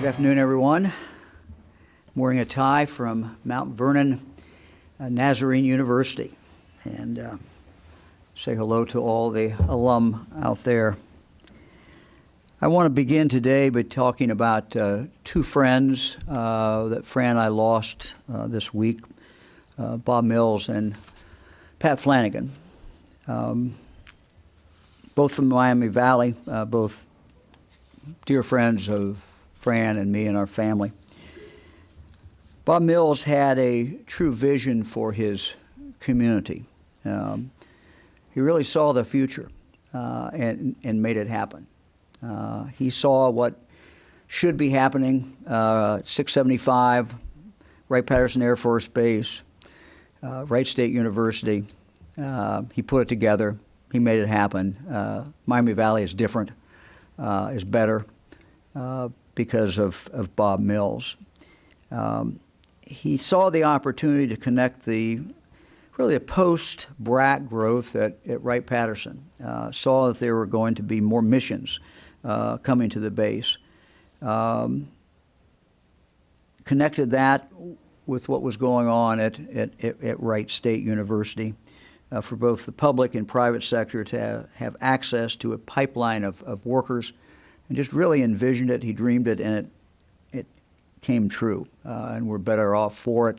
Good afternoon, everyone. I'm wearing a tie from Mount Vernon Nazarene University, and say hello to all the alum out there. I want to begin today by talking about two friends that Fran and I lost this week, Bob Mills and Pat Flanagan, both from Miami Valley, both dear friends of Fran and me and our family. Bob Mills had a true vision for his community. He really saw the future and made it happen. He saw what should be happening, 675, Wright-Patterson Air Force Base, Wright State University. He put it together. He made it happen. Miami Valley is different, is better because of Bob Mills. He saw the opportunity to connect really a post-BRAC growth at Wright-Patterson, saw that there were going to be more missions coming to the base. Connected that with what was going on at Wright State University for both the public and private sector to have access to a pipeline of workers, and just really envisioned it. He dreamed it, and it came true, and we're better off for it,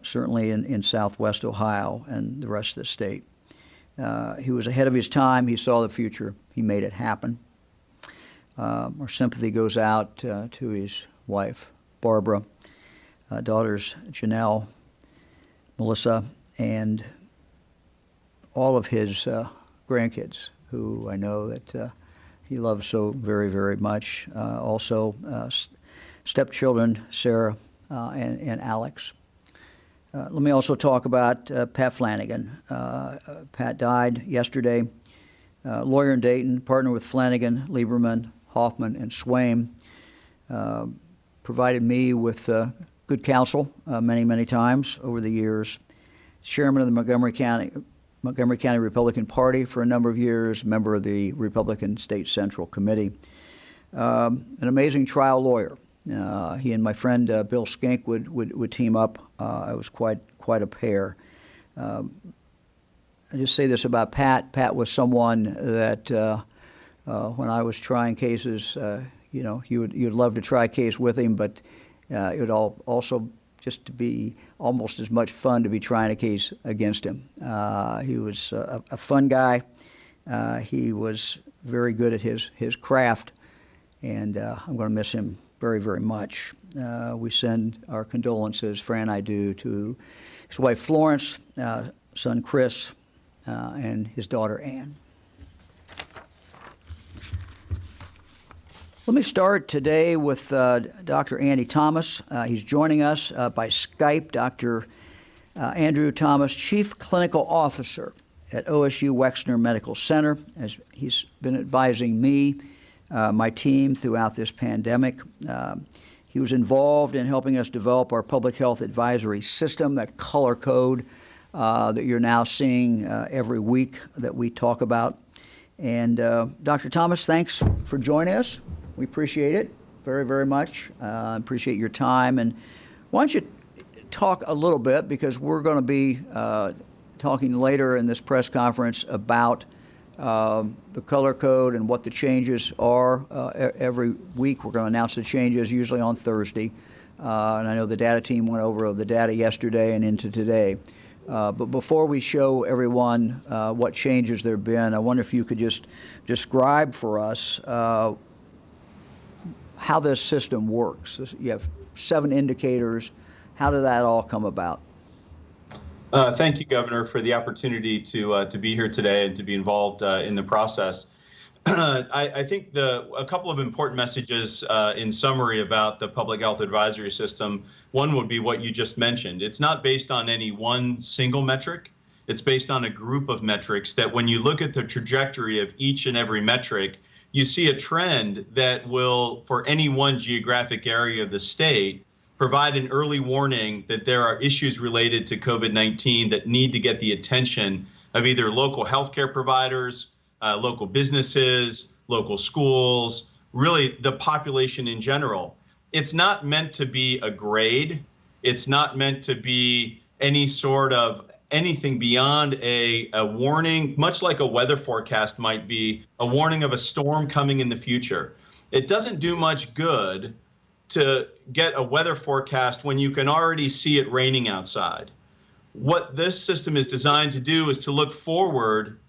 certainly in Southwest Ohio and the rest of the state. He was ahead of his time. He saw the future. He made it happen. Our sympathy goes out to his wife, Barbara, daughters Janelle, Melissa, and all of his grandkids, who I know that he loves so very, very much. Also, stepchildren, Sarah and Alex. Let me also talk about Pat Flanagan. Pat died yesterday. Lawyer in Dayton, partner with Flanagan, Lieberman, Hoffman, and Swaim. Provided me with good counsel many, many times over the years. Chairman of the Montgomery County Republican Party for a number of years, member of the Republican State Central Committee. An amazing trial lawyer. He and my friend Bill Skink would team up. I was quite a pair. I just say this about Pat. Pat was someone that when I was trying cases, you'd love to try a case with him, but it would also just to be almost as much fun to be trying a case against him. He was a fun guy. He was very good at his craft, and I'm going to miss him very, very much. We send our condolences, Fran and I do, to his wife Florence, son Chris, and his daughter Ann. Let me start today with Dr. Andy Thomas. He's joining us by Skype. Dr. Andrew Thomas, Chief Clinical Officer at OSU Wexner Medical Center, as he's been advising me, my team throughout this pandemic. He was involved in helping us develop our public health advisory system, that color code that you're now seeing every week that we talk about. And Dr. Thomas, thanks for joining us. We appreciate it very, very much. Appreciate your time. And why don't you talk a little bit, because we're going to be talking later in this press conference about the color code and what the changes are. Every week we're going to announce the changes, usually on Thursday. And I know the data team went over the data yesterday and into today. But before we show everyone what changes there have been, I wonder if you could just describe for us how this system works. You have 7 indicators. How did that all come about? Thank you, Governor, for the opportunity to be here today and to be involved in the process. I think a couple of important messages in summary about the public health advisory system. One would be what you just mentioned. It's not based on any one single metric. It's based on a group of metrics that when you look at the trajectory of each and every metric, you see a trend that will, for any one geographic area of the state, provide an early warning that there are issues related to COVID-19 that need to get the attention of either local healthcare providers, local businesses, local schools, really the population in general. it's not meant to be a grade. It's not meant to be any sort of anything beyond a warning, much like a weather forecast might be, a warning of a storm coming in the future. It doesn't do much good to get a weather forecast when you can already see it raining outside. What this system is designed to do is to look forward.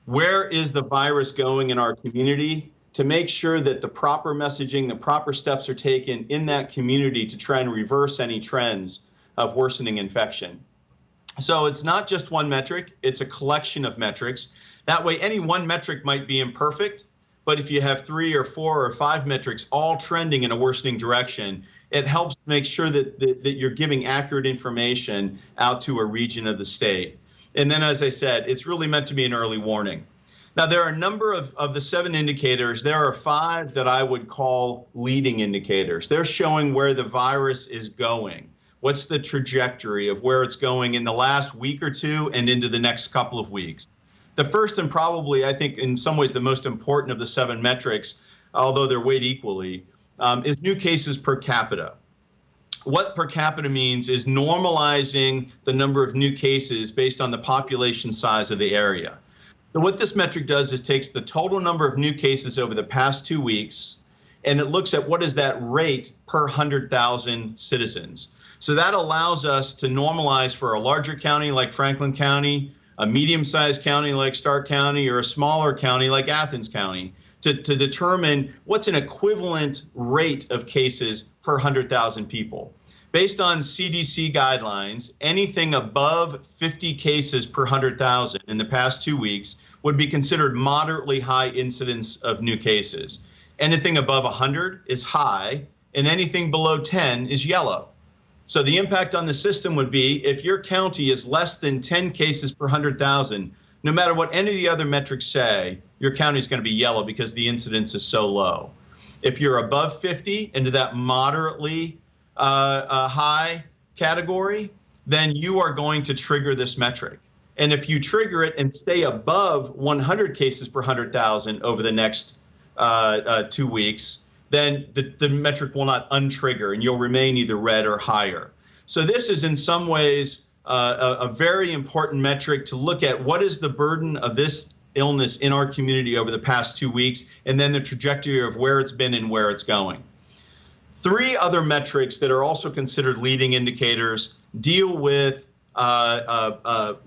Where is the virus going in our community, to make sure that the proper messaging, the proper steps are taken in that community to try and reverse any trends of worsening infection. So it's not just one metric, it's a collection of metrics. That way, any one metric might be imperfect, but if you have 3 or 4 or 5 metrics all trending in a worsening direction, it helps make sure that you're giving accurate information out to a region of the state. And then, as I said, it's really meant to be an early warning. Now, there are a number of the 7 indicators. There are 5 that I would call leading indicators. They're showing where the virus is going. What's the trajectory of where it's going in the last week or 2 and into the next couple of weeks? The first, and probably, I think, in some ways the most important of the 7 metrics, although they're weighed equally, is new cases per capita. What per capita means is normalizing the number of new cases based on the population size of the area. So what this metric does is takes the total number of new cases over the past 2 weeks, and it looks at what is that rate per 100,000 citizens. So that allows us to normalize for a larger county like Franklin County, a medium-sized county like Stark County, or a smaller county like Athens County, to determine what's an equivalent rate of cases per 100,000 people. Based on CDC guidelines, anything above 50 cases per 100,000 in the past 2 weeks would be considered moderately high incidence of new cases. Anything above 100 is high, and anything below 10 is yellow. So the impact on the system would be if your county is less than 10 cases per 100,000, no matter what any of the other metrics say, your county is going to be yellow because the incidence is so low. If you're above 50 into that moderately high category, then you are going to trigger this metric. And if you trigger it and stay above 100 cases per 100,000 over the next 2 weeks, then the metric will not untrigger and you'll remain either red or higher. So this is in some ways a very important metric to look at. What is the burden of this illness in our community over the past 2 weeks, and then the trajectory of where it's been and where it's going. 3 other metrics that are also considered leading indicators deal with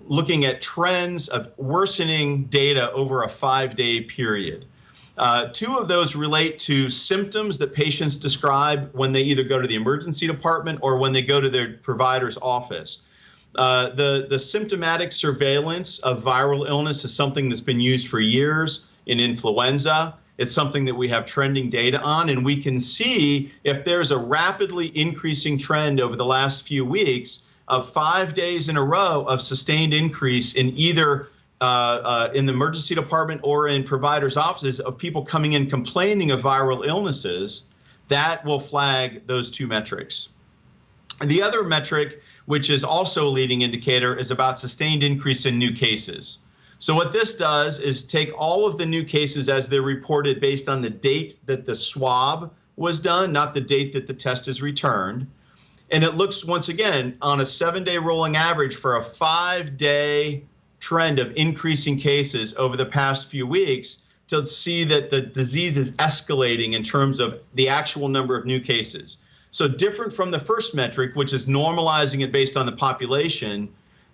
looking at trends of worsening data over a 5-day period. 2 of those relate to symptoms that patients describe when they either go to the emergency department or when they go to their provider's office. The symptomatic surveillance of viral illness is something that's been used for years in influenza. It's something that we have trending data on, and we can see if there's a rapidly increasing trend over the last few weeks of 5 days in a row of sustained increase in either in the emergency department or in providers' offices of people coming in complaining of viral illnesses. That will flag those 2 metrics. And the other metric, which is also a leading indicator, is about sustained increase in new cases. So what this does is take all of the new cases as they're reported based on the date that the swab was done, not the date that the test is returned. And it looks, once again, on a 7-day rolling average for a 5-day trend of increasing cases over the past few weeks to see that the disease is escalating in terms of the actual number of new cases. So different from the first metric, which is normalizing it based on the population,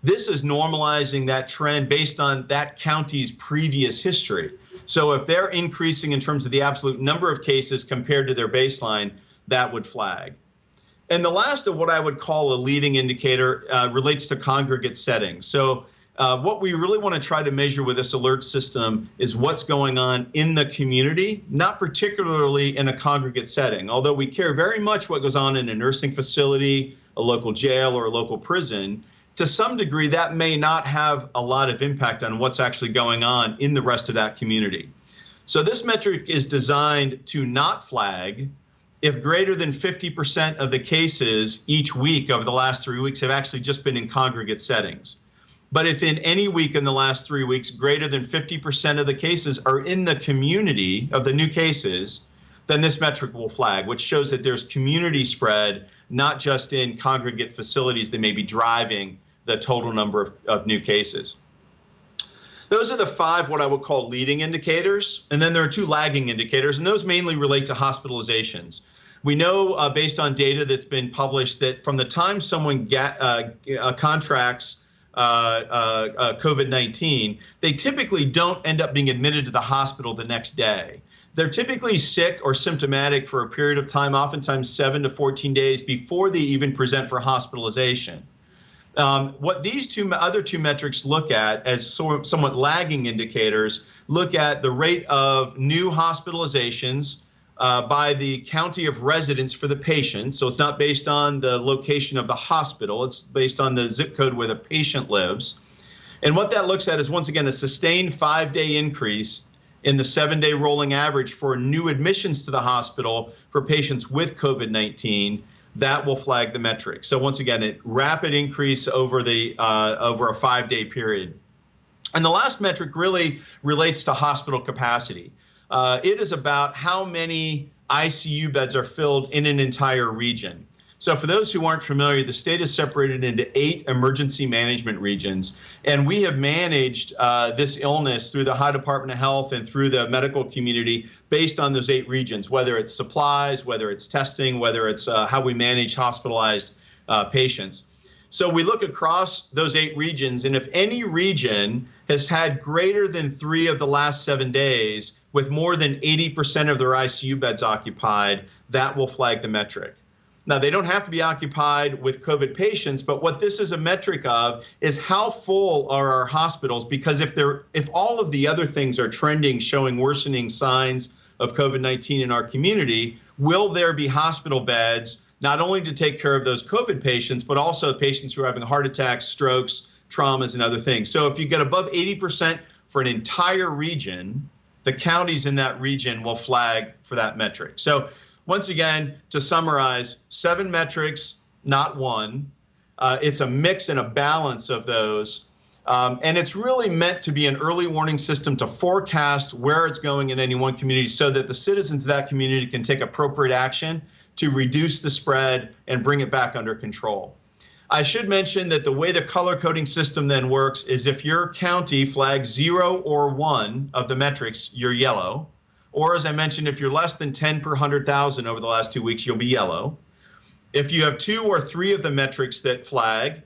this is normalizing that trend based on that county's previous history. So if they're increasing in terms of the absolute number of cases compared to their baseline, that would flag. And the last of what I would call a leading indicator relates to congregate settings. So what we really want to try to measure with this alert system is what's going on in the community, not particularly in a congregate setting, although we care very much what goes on in a nursing facility, a local jail, or a local prison. To some degree, that may not have a lot of impact on what's actually going on in the rest of that community. So this metric is designed to not flag if greater than 50% of the cases each week over the last 3 weeks have actually just been in congregate settings. But if in any week in the last 3 weeks, greater than 50% of the cases are in the community of the new cases, then this metric will flag, which shows that there's community spread, not just in congregate facilities that may be driving the total number of new cases. Those are the 5 what I would call leading indicators, and then there are 2 lagging indicators, and those mainly relate to hospitalizations. We know based on data that's been published that from the time someone contracts COVID-19, they typically don't end up being admitted to the hospital the next day. They're typically sick or symptomatic for a period of time, oftentimes 7 to 14 days before they even present for hospitalization. What these other two metrics look at as somewhat lagging indicators look at the rate of new hospitalizations by the county of residence for the patient. So it's not based on the location of the hospital, it's based on the zip code where the patient lives. And what that looks at is, once again, a sustained 5-day increase in the 7-day rolling average for new admissions to the hospital for patients with COVID-19. That will flag the metric. So once again, a rapid increase over over a 5-day period. And the last metric really relates to hospital capacity. It is about how many ICU beds are filled in an entire region. So for those who aren't familiar, the state is separated into 8 emergency management regions, and we have managed this illness through the Ohio Department of Health and through the medical community based on those 8 regions, whether it's supplies, whether it's testing, whether it's how we manage hospitalized patients. So we look across those 8 regions, and if any region has had greater than 3 of the last 7 days with more than 80% of their ICU beds occupied, that will flag the metric. Now, they don't have to be occupied with COVID patients, but what this is a metric of is how full are our hospitals, because if all of the other things are trending, showing worsening signs of COVID-19 in our community, will there be hospital beds not only to take care of those COVID patients, but also patients who are having heart attacks, strokes, traumas, and other things. So if you get above 80% for an entire region, the counties in that region will flag for that metric. So once again, to summarize, 7 metrics, not 1. It's a mix and a balance of those. And it's really meant to be an early warning system to forecast where it's going in any one community so that the citizens of that community can take appropriate action to reduce the spread and bring it back under control. I should mention that the way the color coding system then works is if your county flags 0 or 1 of the metrics, you're yellow. Or as I mentioned, if you're less than 10 per 100,000 over the last 2 weeks, you'll be yellow. If you have 2 or 3 of the metrics that flag,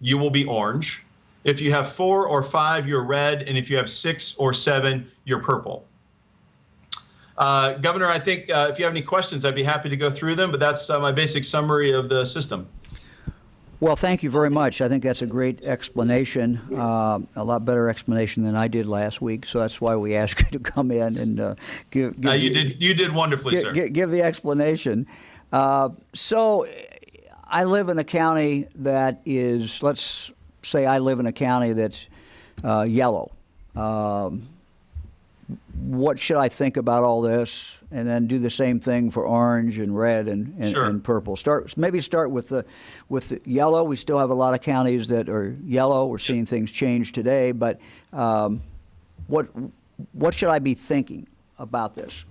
you will be orange. If you have 4 or 5, you're red. And if you have 6 or 7, you're purple. Governor, I think if you have any questions, I'd be happy to go through them, but that's my basic summary of the system. Well, thank you very much. I think that's a great explanation, a lot better explanation than I did last week. So that's why we asked you to come in and give you did wonderfully, sir. Give the explanation. So I live in a county that is, let's say I live in a county that's yellow. What should I think about all this, and then do the same thing for orange and red and purple? Maybe start with the yellow. We still have a lot of counties that are yellow. We're seeing things change today, but what should I be thinking about this?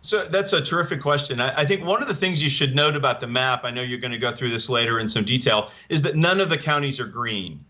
So that's a terrific question. I think one of the things you should note about the map, I know you're going to go through this later in some detail, is that none of the counties are green.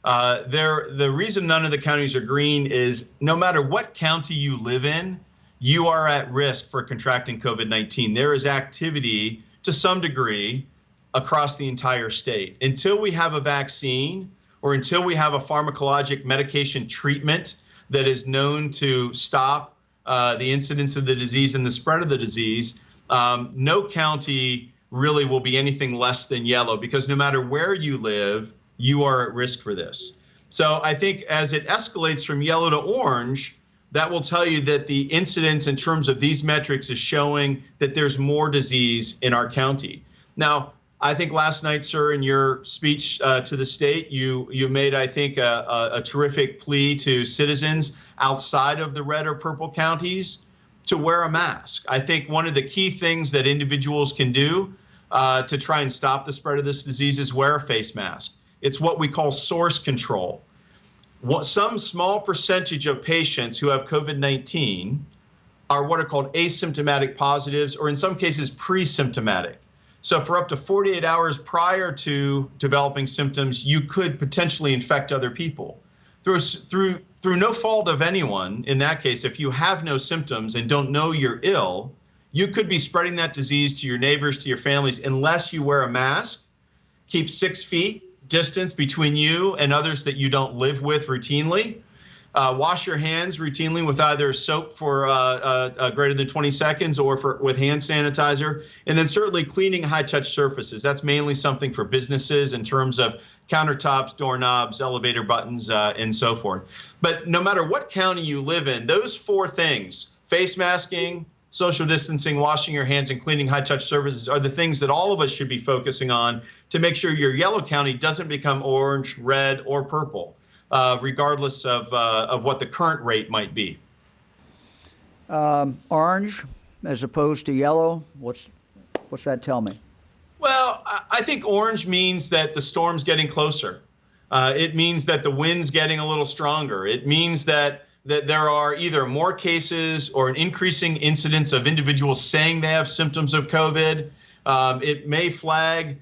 The reason none of the counties are green is no matter what county you live in, you are at risk for contracting COVID-19. There is activity to some degree across the entire state. Until we have a vaccine or until we have a pharmacologic medication treatment that is known to stop the incidence of the disease and the spread of the disease, no county really will be anything less than yellow, because no matter where you live, you are at risk for this. So I think as it escalates from yellow to orange, that will tell you that the incidence in terms of these metrics is showing that there's more disease in our county. Now, I think last night, sir, in your speech to the state, you made, I think, a terrific plea to citizens outside of the red or purple counties to wear a mask. I think one of the key things that individuals can do to try and stop the spread of this disease is wear a face mask. It's what we call source control. Some small percentage of patients who have COVID-19 are what are called asymptomatic positives, or in some cases pre-symptomatic. So for up to 48 hours prior to developing symptoms, you could potentially infect other people. Through no fault of anyone, in that case, if you have no symptoms and don't know you're ill, you could be spreading that disease to your neighbors, to your families, unless you wear a mask, keep 6 feet distance between you and others that you don't live with routinely, wash your hands routinely with either soap for greater than 20 seconds or with hand sanitizer, and then certainly cleaning high-touch surfaces. That's mainly something for businesses in terms of countertops, doorknobs, elevator buttons, and so forth. But no matter what county you live in, those 4 things, face masking, social distancing, washing your hands, and cleaning high-touch surfaces are the things that all of us should be focusing on to make sure your yellow county doesn't become orange, red, or purple, regardless of what the current rate might be. Orange as opposed to yellow, what's that tell me? Well, I think orange means that the storm's getting closer. It means that the wind's getting a little stronger. It means that there are either more cases or an increasing incidence of individuals saying they have symptoms of COVID. It may flag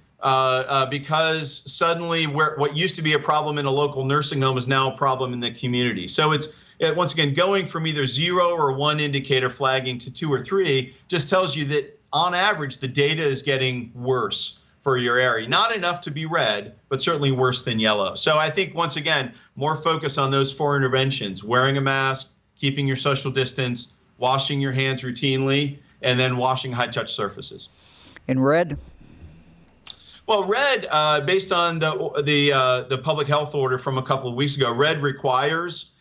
because suddenly what used to be a problem in a local nursing home is now a problem in the community. So it's once again going from either 0 or 1 indicator flagging to 2 or 3 just tells you that on average the data is getting worse for your area. Not enough to be red, but certainly worse than yellow. So I think once again, more focus on those 4 interventions: wearing a mask, keeping your social distance, washing your hands routinely, and then washing high-touch surfaces. In red? Well, red, based on the public health order from a couple of weeks ago, red requires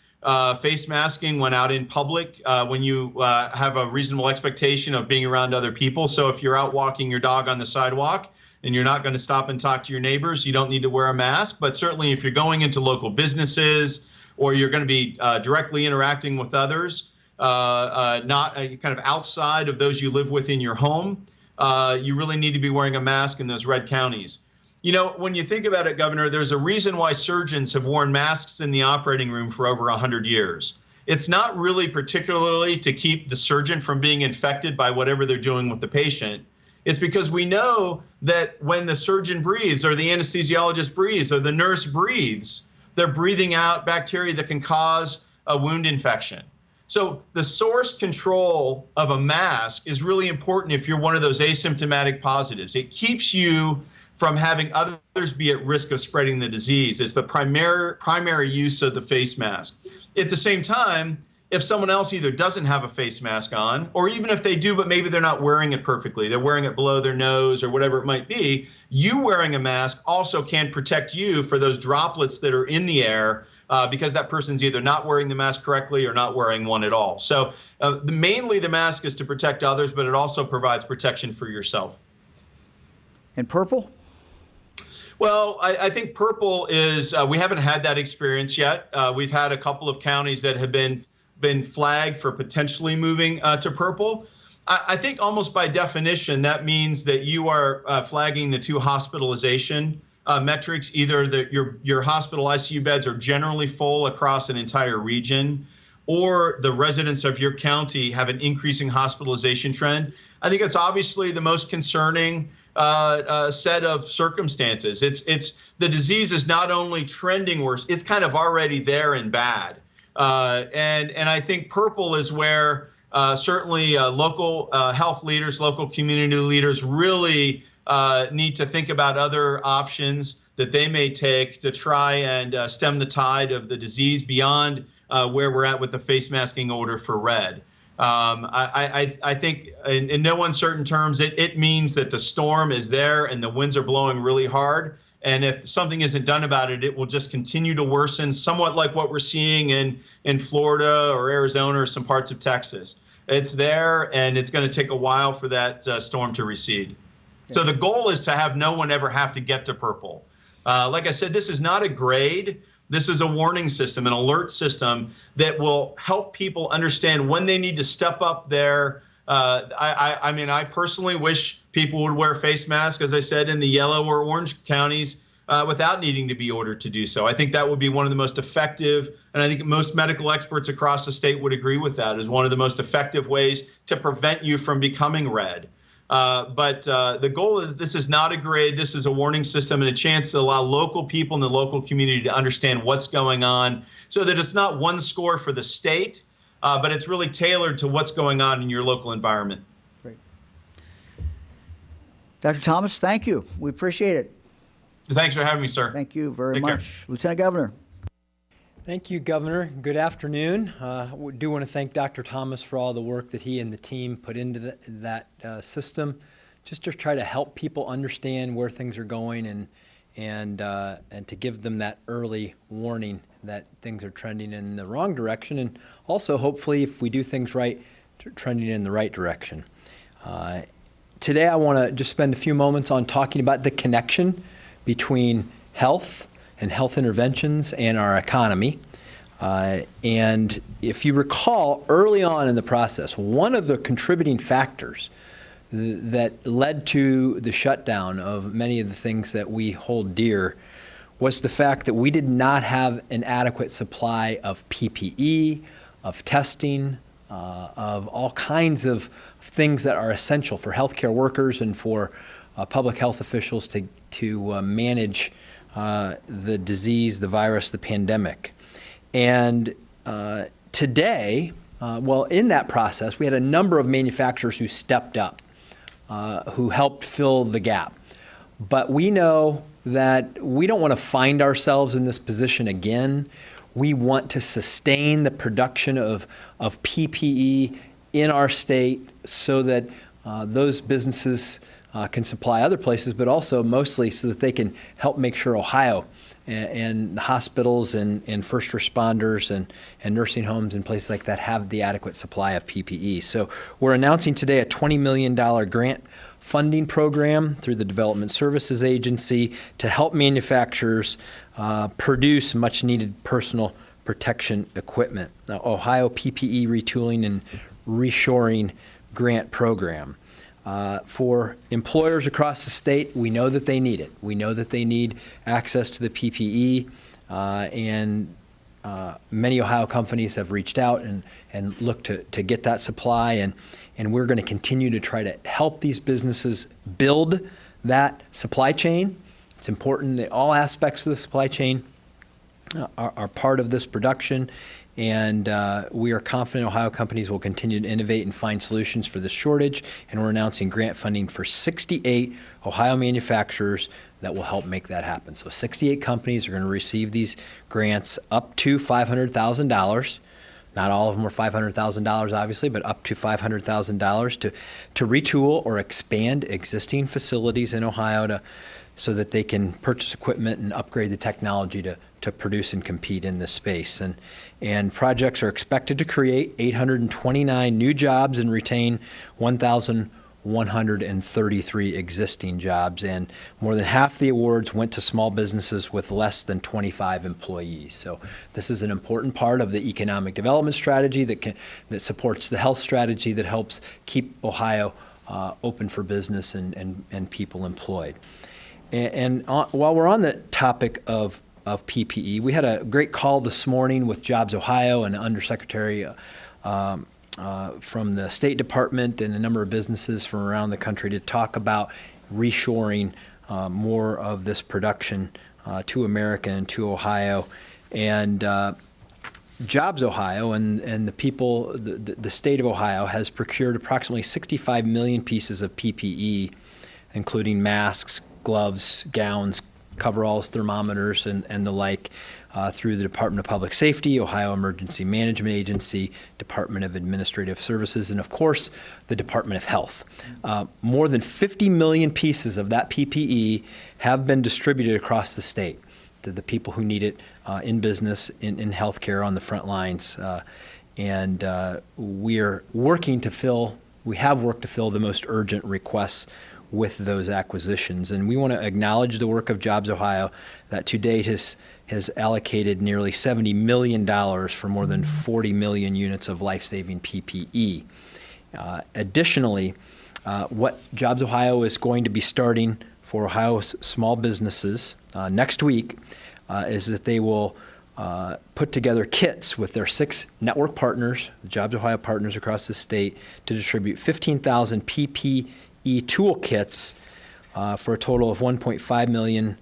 face masking when out in public, when you have a reasonable expectation of being around other people. So if you're out walking your dog on the sidewalk and you're not going to stop and talk to your neighbors, you don't need to wear a mask. But certainly if you're going into local businesses or you're going to be directly interacting with others, not kind of outside of those you live with in your home, you really need to be wearing a mask in those red counties. You know, when you think about it, Governor, there's a reason why surgeons have worn masks in the operating room for over 100 years. It's not really particularly to keep the surgeon from being infected by whatever they're doing with the patient. It's because we know that when the surgeon breathes or the anesthesiologist breathes or the nurse breathes, they're breathing out bacteria that can cause a wound infection. So the source control of a mask is really important if you're one of those asymptomatic positives. It keeps you from having others be at risk of spreading the disease. It's the primary use of the face mask. At the same time, if someone else either doesn't have a face mask on, or even if they do, but maybe they're not wearing it perfectly, they're wearing it below their nose or whatever it might be, you wearing a mask also can protect you for those droplets that are in the air because that person's either not wearing the mask correctly or not wearing one at all. So mainly the mask is to protect others, but it also provides protection for yourself. And purple? Well, I think purple is, we haven't had that experience yet. We've had a couple of counties that have been flagged for potentially moving to purple. I think almost by definition, that means that you are flagging the 2 hospitalization metrics. Either your hospital ICU beds are generally full across an entire region, or the residents of your county have an increasing hospitalization trend. I think it's obviously the most concerning set of circumstances. It's the disease is not only trending worse, it's kind of already there and bad. And I think purple is where certainly local health leaders, local community leaders really need to think about other options that they may take to try and stem the tide of the disease beyond where we're at with the face masking order for red. I think in no uncertain terms, it means that the storm is there and the winds are blowing really hard. And if something isn't done about it, it will just continue to worsen, somewhat like what we're seeing in Florida or Arizona or some parts of Texas. It's there, and it's going to take a while for that storm to recede. So the goal is to have no one ever have to get to purple. Like I said, this is not a grade. This is a warning system, an alert system that will help people understand when they need to step up their I mean, I personally wish people would wear face masks, as I said, in the yellow or orange counties without needing to be ordered to do so. I think that would be one of the most effective, and I think most medical experts across the state would agree with that, as one of the most effective ways to prevent you from becoming red. But the goal is this is not a grade. This is a warning system and a chance to allow local people in the local community to understand what's going on, so that it's not one score for the state, but it's really tailored to what's going on in your local environment. Great. Dr. Thomas, thank you. We appreciate it. Thanks for having me, sir. Thank you very Take care. much. Lieutenant Governor. Thank you, Governor. Good afternoon. We do want to thank Dr. Thomas for all the work that he and the team put into that system, just to try to help people understand where things are going and to give them that early warning that things are trending in the wrong direction, and also hopefully, if we do things right, trending in the right direction. Today, I want to just spend a few moments on talking about the connection between health and health interventions and our economy. And if you recall, early on in the process, one of the contributing factors that led to the shutdown of many of the things that we hold dear was the fact that we did not have an adequate supply of PPE, of testing, of all kinds of things that are essential for healthcare workers and for public health officials to manage the disease, the virus, the pandemic. And today, in that process, we had a number of manufacturers who stepped up, who helped fill the gap. But we know that we don't want to find ourselves in this position again. We want to sustain the production of PPE in our state so that those businesses can supply other places, but also mostly so that they can help make sure Ohio and hospitals and first responders and nursing homes and places like that have the adequate supply of PPE. So we're announcing today a $20 million grant funding program through the Development Services Agency to help manufacturers produce much needed personal protection equipment. The Ohio PPE Retooling and Reshoring Grant Program. For employers across the state, we know that they need it. We know that they need access to the PPE, and many Ohio companies have reached out and looked to get that supply, and we're going to continue to try to help these businesses build that supply chain. It's important that all aspects of the supply chain are part of this production. And we are confident Ohio companies will continue to innovate and find solutions for this shortage. And we're announcing grant funding for 68 Ohio manufacturers that will help make that happen. So 68 companies are going to receive these grants up to $500,000. Not all of them are $500,000, obviously, but up to $500,000 to retool or expand existing facilities in Ohio so that they can purchase equipment and upgrade the technology to produce and compete in this space. And projects are expected to create 829 new jobs and retain 1,133 existing jobs. And more than half the awards went to small businesses with less than 25 employees. So this is an important part of the economic development strategy that supports the health strategy that helps keep Ohio open for business and people employed. And while we're on the topic of PPE, we had a great call this morning with Jobs Ohio and Undersecretary from the State Department and a number of businesses from around the country to talk about reshoring more of this production to America and to Ohio. And Jobs Ohio and the people, the state of Ohio has procured approximately 65 million pieces of PPE, including masks, gloves, gowns, coveralls, thermometers, and the like, through the Department of Public Safety, Ohio Emergency Management Agency, Department of Administrative Services, and of course, the Department of Health. More than 50 million pieces of that PPE have been distributed across the state to the people who need it in business, in healthcare, on the front lines. And we have worked to fill the most urgent requests with those acquisitions. And we want to acknowledge the work of Jobs Ohio that to date has allocated nearly $70 million for more than 40 million units of life-saving PPE. Additionally, what Jobs Ohio is going to be starting for Ohio's small businesses next week is that they will put together kits with their 6 network partners, the Jobs Ohio partners across the state, to distribute 15,000 PPE toolkits for a total of 1.5 million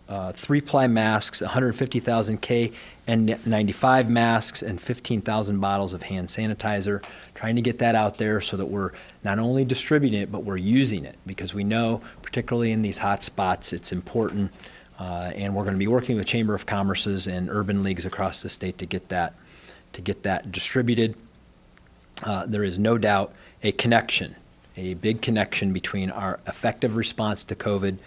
3-ply masks, 150,000 KN95 masks, and 15,000 bottles of hand sanitizer. Trying to get that out there so that we're not only distributing it, but we're using it, because we know, particularly in these hot spots, it's important. And we're going to be working with Chamber of Commerce's and urban leagues across the state to get that distributed. There is no doubt a big connection between our effective response to COVID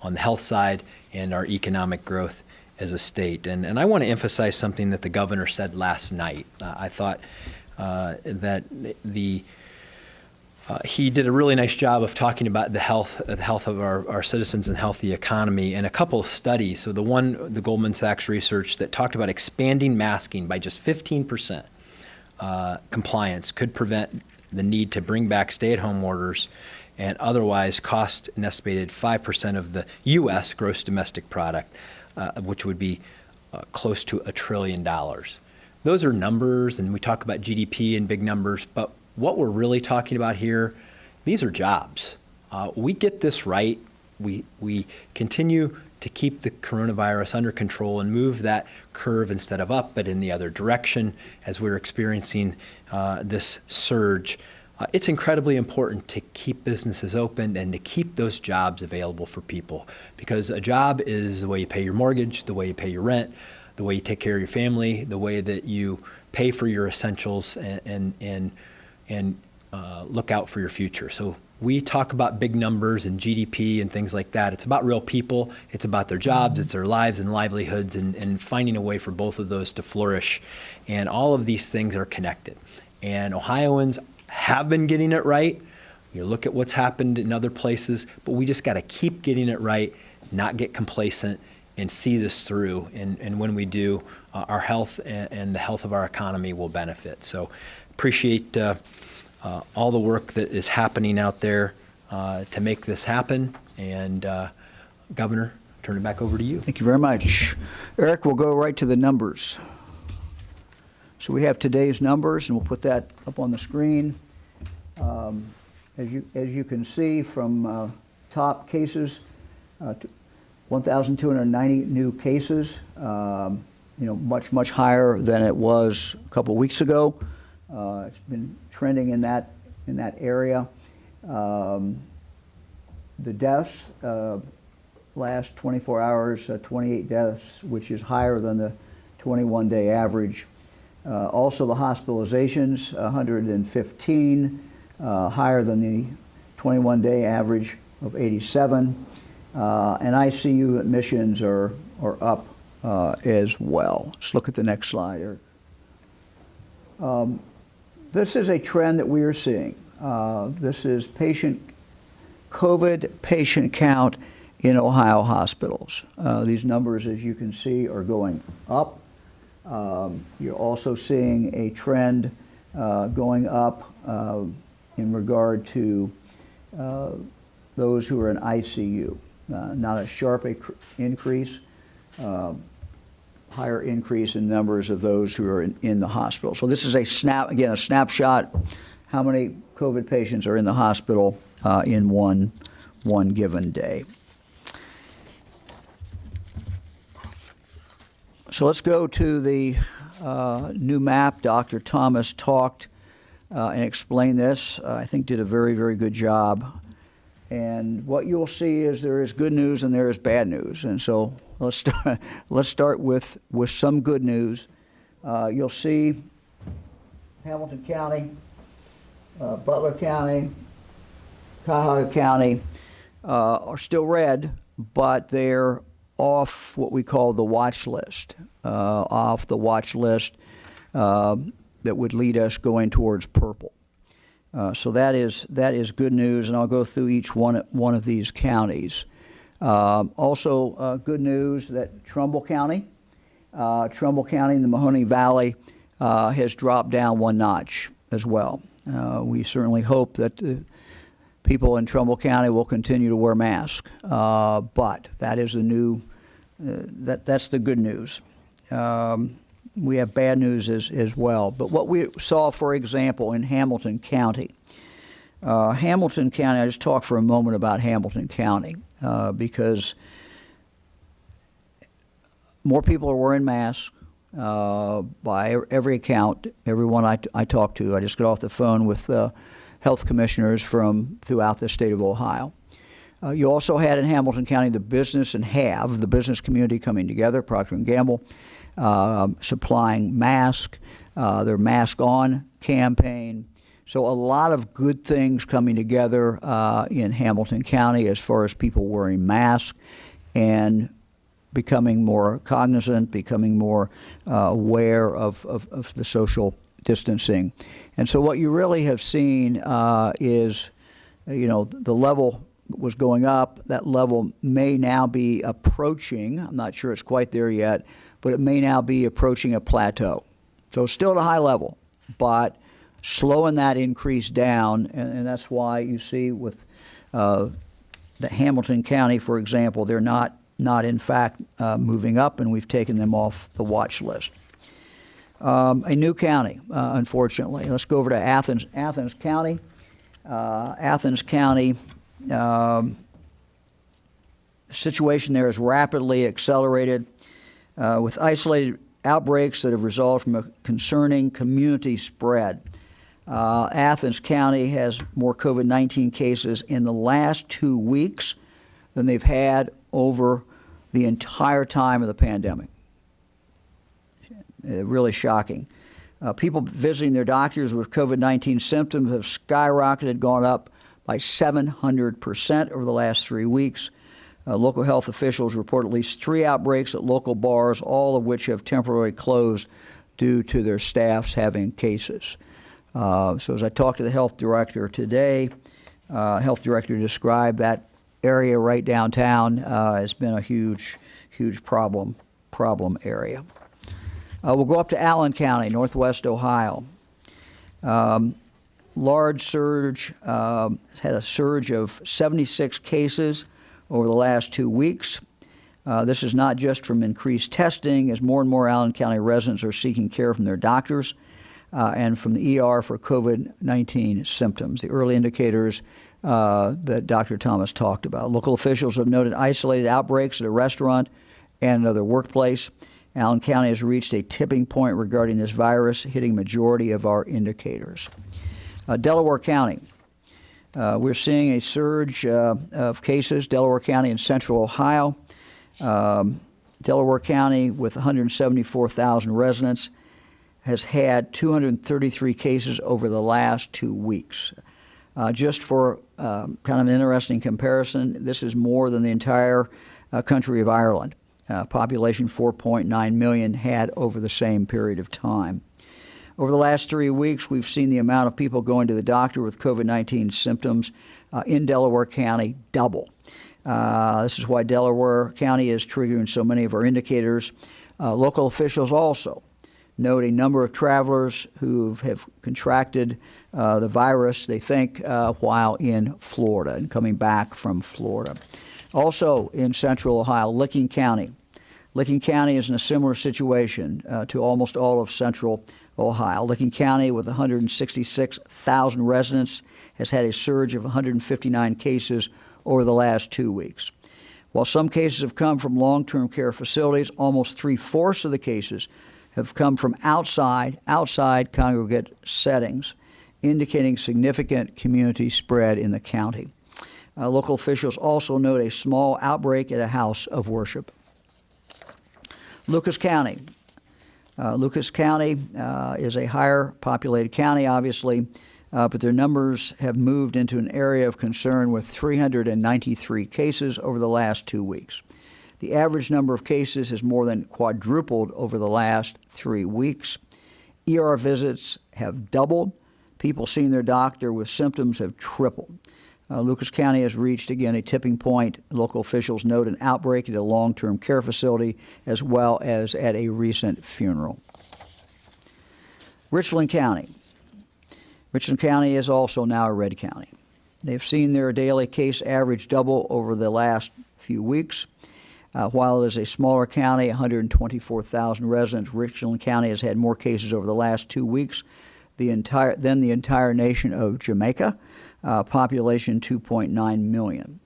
on the health side and our economic growth as a state. And I want to emphasize something that the governor said last night. I thought that he did a really nice job of talking about the health of our citizens and healthy economy, and a couple of studies. So the Goldman Sachs research that talked about expanding masking by just 15% compliance could prevent the need to bring back stay-at-home orders and otherwise cost an estimated 5% of the U.S. gross domestic product, which would be close to $1 trillion. Those are numbers, and we talk about GDP and big numbers, but what we're really talking about here, these are jobs. We get this right. We continue to keep the coronavirus under control and move that curve instead of up, but in the other direction as we're experiencing this surge. It's incredibly important to keep businesses open and to keep those jobs available for people, because a job is the way you pay your mortgage, the way you pay your rent, the way you take care of your family, the way that you pay for your essentials and look out for your future. So we talk about big numbers and GDP and things like that. It's about real people. It's about their jobs. It's their lives and livelihoods, and finding a way for both of those to flourish. And all of these things are connected. And Ohioans have been getting it right. You look at what's happened in other places, but we just got to keep getting it right, not get complacent, and see this through. And when we do, our health and the health of our economy will benefit. So appreciate all the work that is happening out there to make this happen. And Governor, turn it back over to you. Thank you very much. Eric, we'll go right to the numbers. So we have today's numbers, and we'll put that up on the screen. As you can see from top cases, 1,290 new cases, much higher than it was a couple weeks ago. It's been trending in that area. The deaths, last 24 hours, 28 deaths, which is higher than the 21-day average. Also the hospitalizations, 115, higher than the 21-day average of 87. And ICU admissions are up as well. Let's look at the next slide, Eric. This is a trend that we are seeing. This is COVID patient count in Ohio hospitals. These numbers, as you can see, are going up. You're also seeing a trend going up in regard to those who are in ICU. Not a sharp increase, higher increase in numbers of those who are in the hospital. So this is a snapshot. How many COVID patients are in the hospital in one given day? So let's go to the new map. Dr. Thomas talked and explained this. I think did a very, very good job. And what you'll see is there is good news and there is bad news. And so let's start with some good news. You'll see Hamilton County, Butler County, Cuyahoga County are still red, but they're off what we call the watch list, that would lead us going towards purple. So that is good news, and I'll go through each one of these counties. Also, good news that Trumbull County in the Mahoning Valley has dropped down one notch as well. We certainly hope that people in Trumbull County will continue to wear masks. But that is the new, that's the good news. We have bad news as well. But what we saw, for example, in Hamilton County, I just talk for a moment about Hamilton County because more people are wearing masks by every account, everyone I talk to. I just got off the phone with health commissioners from throughout the state of Ohio. You also had in Hamilton County the business the business community coming together, Procter & Gamble, supplying masks, their Mask On campaign. So a lot of good things coming together in Hamilton County as far as people wearing masks and becoming more cognizant, becoming more aware of the social distancing. And so what you really have seen is, the level was going up. That level may now be approaching, I'm not sure it's quite there yet, but it may now be approaching a plateau. So still at a high level, but slowing that increase down, and that's why you see with the Hamilton County, for example, they're not in fact moving up, and we've taken them off the watch list. A new county, unfortunately. Let's go over to Athens County. Athens County, the situation there is rapidly accelerated with isolated outbreaks that have resulted from a concerning community spread. Athens County has more COVID-19 cases in the last 2 weeks than they've had over the entire time of the pandemic. Really shocking. People visiting their doctors with COVID-19 symptoms have skyrocketed, gone up by 700% over the last 3 weeks. Local health officials report at least 3 outbreaks at local bars, all of which have temporarily closed due to their staffs having cases. So as I talked to the health director today, health director described that area right downtown has been a huge problem area. We'll go up to Allen County, Northwest Ohio. Large surge, had a surge of 76 cases over the last 2 weeks. This is not just from increased testing, as more and more Allen County residents are seeking care from their doctors and from the ER for COVID-19 symptoms, the early indicators that Dr. Thomas talked about. Local officials have noted isolated outbreaks at a restaurant and another workplace. Allen County has reached a tipping point regarding this virus, hitting majority of our indicators. Delaware County. We're seeing a surge of cases. Delaware County in central Ohio. Delaware County, with 174,000 residents, has had 233 cases over the last 2 weeks. Just for kind of an interesting comparison, this is more than the entire country of Ireland. Population 4.9 million had over the same period of time. Over the last 3 weeks, we've seen the amount of people going to the doctor with COVID-19 symptoms in Delaware County double. This is why Delaware County is triggering so many of our indicators. Local officials also note a number of travelers who have contracted the virus, they think, while in Florida and coming back from Florida. Also in central Ohio, Licking County. Licking County is in a similar situation to almost all of central Ohio. Licking County, with 166,000 residents, has had a surge of 159 cases over the last 2 weeks. While some cases have come from long-term care facilities, almost 3/4 of the cases have come from outside congregate settings, indicating significant community spread in the county. Local officials also note a small outbreak at a house of worship. Lucas County. Lucas County is a higher populated county, obviously, but their numbers have moved into an area of concern with 393 cases over the last 2 weeks. The average number of cases has more than quadrupled over the last 3 weeks. ER visits have doubled. People seeing their doctor with symptoms have tripled. Lucas County has reached, again, a tipping point. Local officials note an outbreak at a long-term care facility as well as at a recent funeral. Richland County. Richland County is also now a red county. They've seen their daily case average double over the last few weeks. While it is a smaller county, 124,000 residents, Richland County has had more cases over the last 2 weeks than the entire nation of Jamaica, population 2.9 million.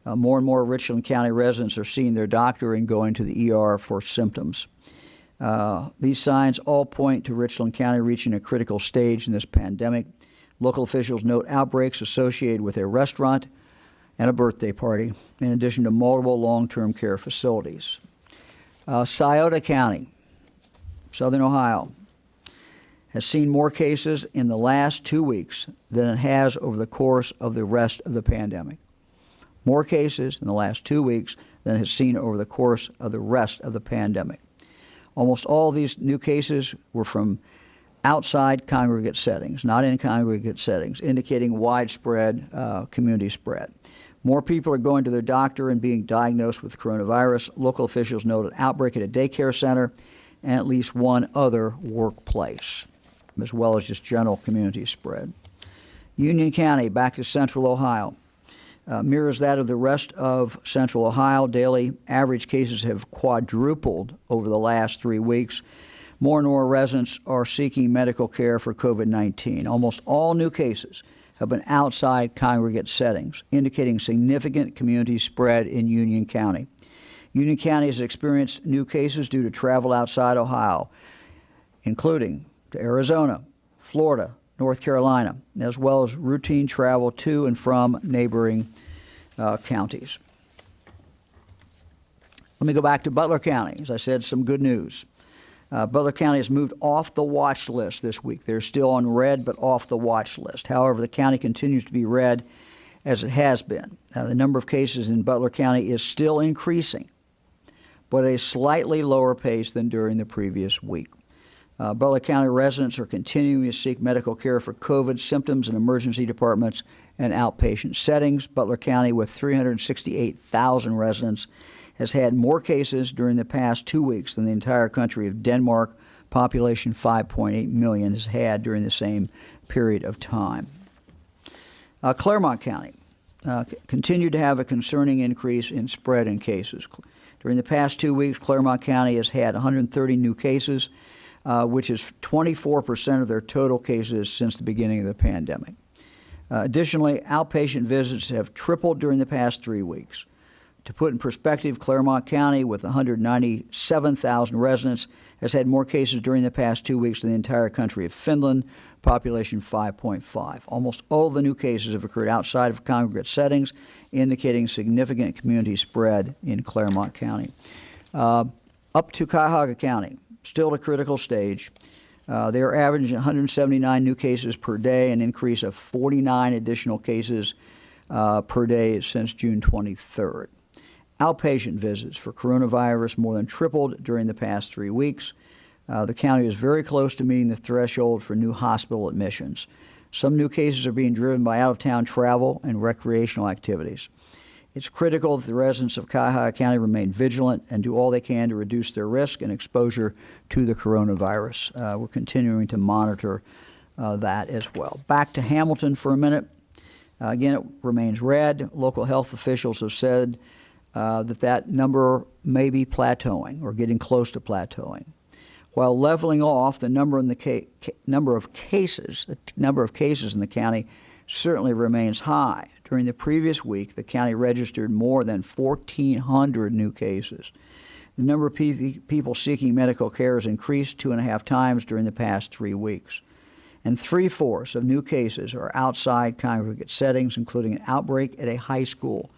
More and more Richland County residents are seeing their doctor and going to the ER for symptoms. These signs all point to Richland County reaching a critical stage in this pandemic. Local officials note outbreaks associated with a restaurant and a birthday party, in addition to multiple long-term care facilities. Scioto County, Southern Ohio, has seen more cases in the last 2 weeks than it has over the course of the rest of the pandemic. More cases in the last 2 weeks than it has seen over the course of the rest of the pandemic. Almost all of these new cases were from outside congregate settings, not in congregate settings, indicating widespread community spread. More people are going to their doctor and being diagnosed with coronavirus. Local officials note an outbreak at a daycare center and at least one other workplace, as well as just general community spread. Union County, back to Central Ohio, mirrors that of the rest of Central Ohio. Daily average cases have quadrupled over the last 3 weeks. More and more residents are seeking medical care for COVID-19. Almost all new cases have been outside congregate settings, indicating significant community spread in Union County. Union County has experienced new cases due to travel outside Ohio, including to Arizona, Florida, North Carolina, as well as routine travel to and from neighboring counties. Let me go back to Butler County. As I said, some good news. Butler County has moved off the watch list this week. They're still on red, but off the watch list. However, the county continues to be red as it has been. The number of cases in Butler County is still increasing, but at a slightly lower pace than during the previous week. Butler County residents are continuing to seek medical care for COVID symptoms in emergency departments and outpatient settings. Butler County, with 368,000 residents, has had more cases during the past 2 weeks than the entire country of Denmark, population 5.8 million, has had during the same period of time. Clermont County continued to have a concerning increase in spread in cases. During the past 2 weeks, Clermont County has had 130 new cases, which is 24% of their total cases since the beginning of the pandemic. Additionally, outpatient visits have tripled during the past 3 weeks. To put in perspective, Clermont County, with 197,000 residents, has had more cases during the past 2 weeks than the entire country of Finland, population 5.5. Almost all of the new cases have occurred outside of congregate settings, indicating significant community spread in Clermont County. Up to Cuyahoga County, still at a critical stage. They are averaging 179 new cases per day, an increase of 49 additional cases per day since June 23rd. Outpatient visits for coronavirus more than tripled during the past 3 weeks. The county is very close to meeting the threshold for new hospital admissions. Some new cases are being driven by out-of-town travel and recreational activities. It's critical that the residents of Cuyahoga County remain vigilant and do all they can to reduce their risk and exposure to the coronavirus. We're continuing to monitor that as well. Back to Hamilton for a minute. Again, it remains red. Local health officials have said that number may be plateauing or getting close to plateauing. While leveling off, the number of cases in the county certainly remains high. During the previous week, the county registered more than 1,400 new cases. The number of people seeking medical care has increased 2.5 times during the past 3 weeks. And 3/4 of new cases are outside congregate settings, including an outbreak at a high school,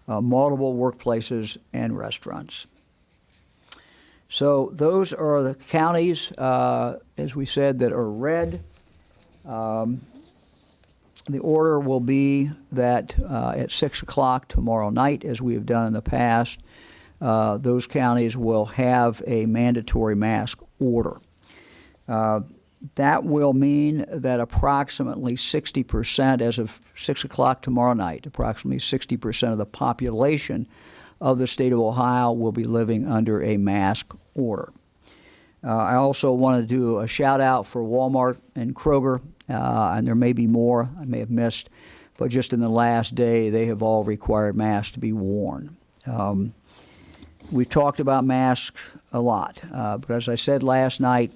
multiple workplaces, and restaurants. So those are the counties, as we said, that are red. The order will be that at 6 o'clock tomorrow night, as we have done in the past, those counties will have a mandatory mask order. That will mean that approximately 60%, as of 6 o'clock tomorrow night, approximately 60% of the population of the state of Ohio will be living under a mask order. I also want to do a shout out for Walmart and Kroger, and there may be more I may have missed, but just in the last day, they have all required masks to be worn. We've talked about masks a lot, but as I said last night,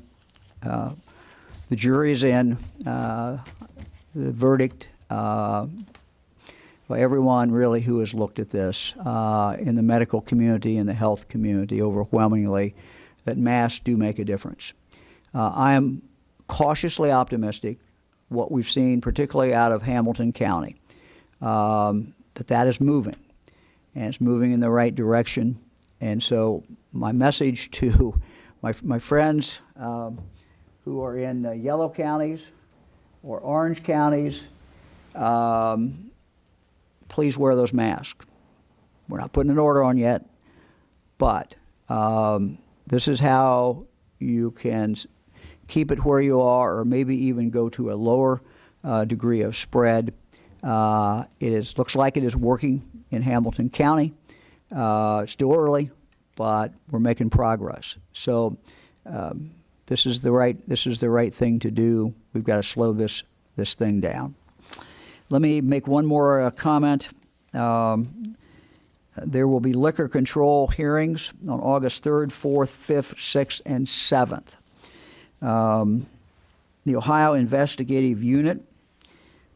the jury is in. The verdict by everyone really who has looked at this in the medical community and the health community overwhelmingly that masks do make a difference. I am cautiously optimistic what we've seen, particularly out of Hamilton County, that is moving, and it's moving in the right direction. And so my message to my friends who are in yellow counties or orange counties, please wear those masks. We're not putting an order on yet, but this is how you can keep it where you are, or maybe even go to a lower degree of spread. Looks like it is working in Hamilton County. It's still early, but we're making progress. So this is the right thing to do. We've got to slow this thing down. Let me make one more comment. There will be liquor control hearings on August 3rd, 4th, 5th, 6th, and 7th. The Ohio Investigative Unit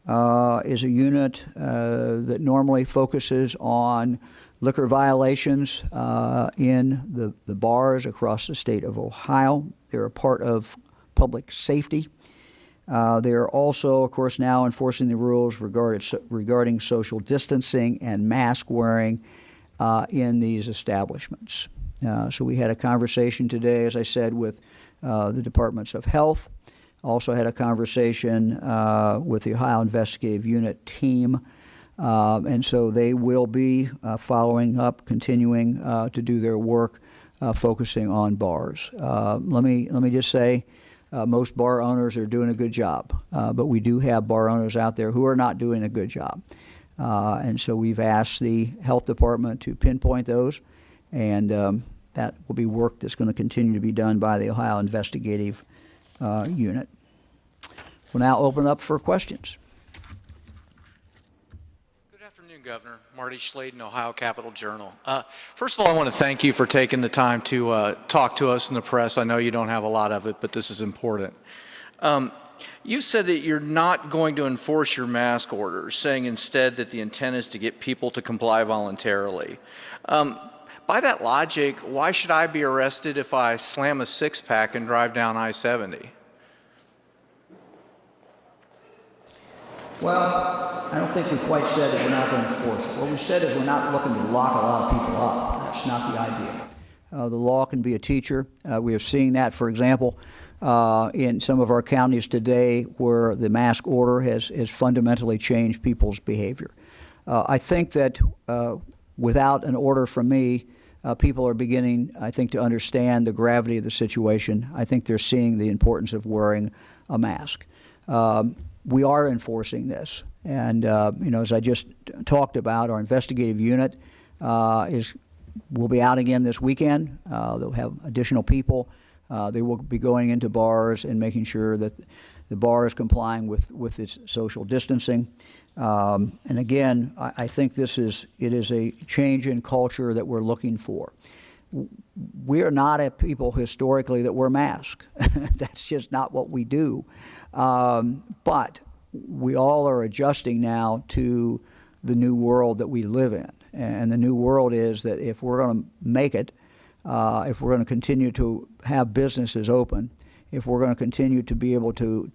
is a unit that normally focuses on liquor violations in the bars across the state of Ohio. They're a part of public safety. They are also, of course, now enforcing the rules regarding social distancing and mask wearing in these establishments. So we had a conversation today, as I said, with the Departments of Health. Also had a conversation with the Ohio Investigative Unit team. And so they will be following up, continuing to do their work, focusing on bars. Let me just say, most bar owners are doing a good job, but we do have bar owners out there who are not doing a good job. And so we've asked the health department to pinpoint those, and that will be work that's going to continue to be done by the Ohio Investigative Unit. We'll now open up for questions. Good afternoon, Governor. Marty Schladen, Ohio Capital Journal. First of all, I want to thank you for taking the time to talk to us in the press. I know you don't have a lot of it, but this is important. You said that you're not going to enforce your mask orders, saying instead that the intent is to get people to comply voluntarily. By that logic, why should I be arrested if I slam a six-pack and drive down I-70? Well, I don't think we quite said that we're not going to enforce it. What we said is we're not looking to lock a lot of people up. That's not the idea. The law can be a teacher. We are seeing that, for example, in some of our counties today where the mask order has fundamentally changed people's behavior. I think that without an order from me, people are beginning, I think, to understand the gravity of the situation. I think they're seeing the importance of wearing a mask. We are enforcing this, and as I just talked about, our investigative unit will be out again this weekend. They'll have additional people. They will be going into bars and making sure that the bar is complying with its social distancing. And again, I think it is a change in culture that we're looking for. We are not a people historically that wear masks. That's just not what we do. But we all are adjusting now to the new world that we live in. And the new world is that if we're going to make it, if we're going to continue to have businesses open, if we're going to continue to be able to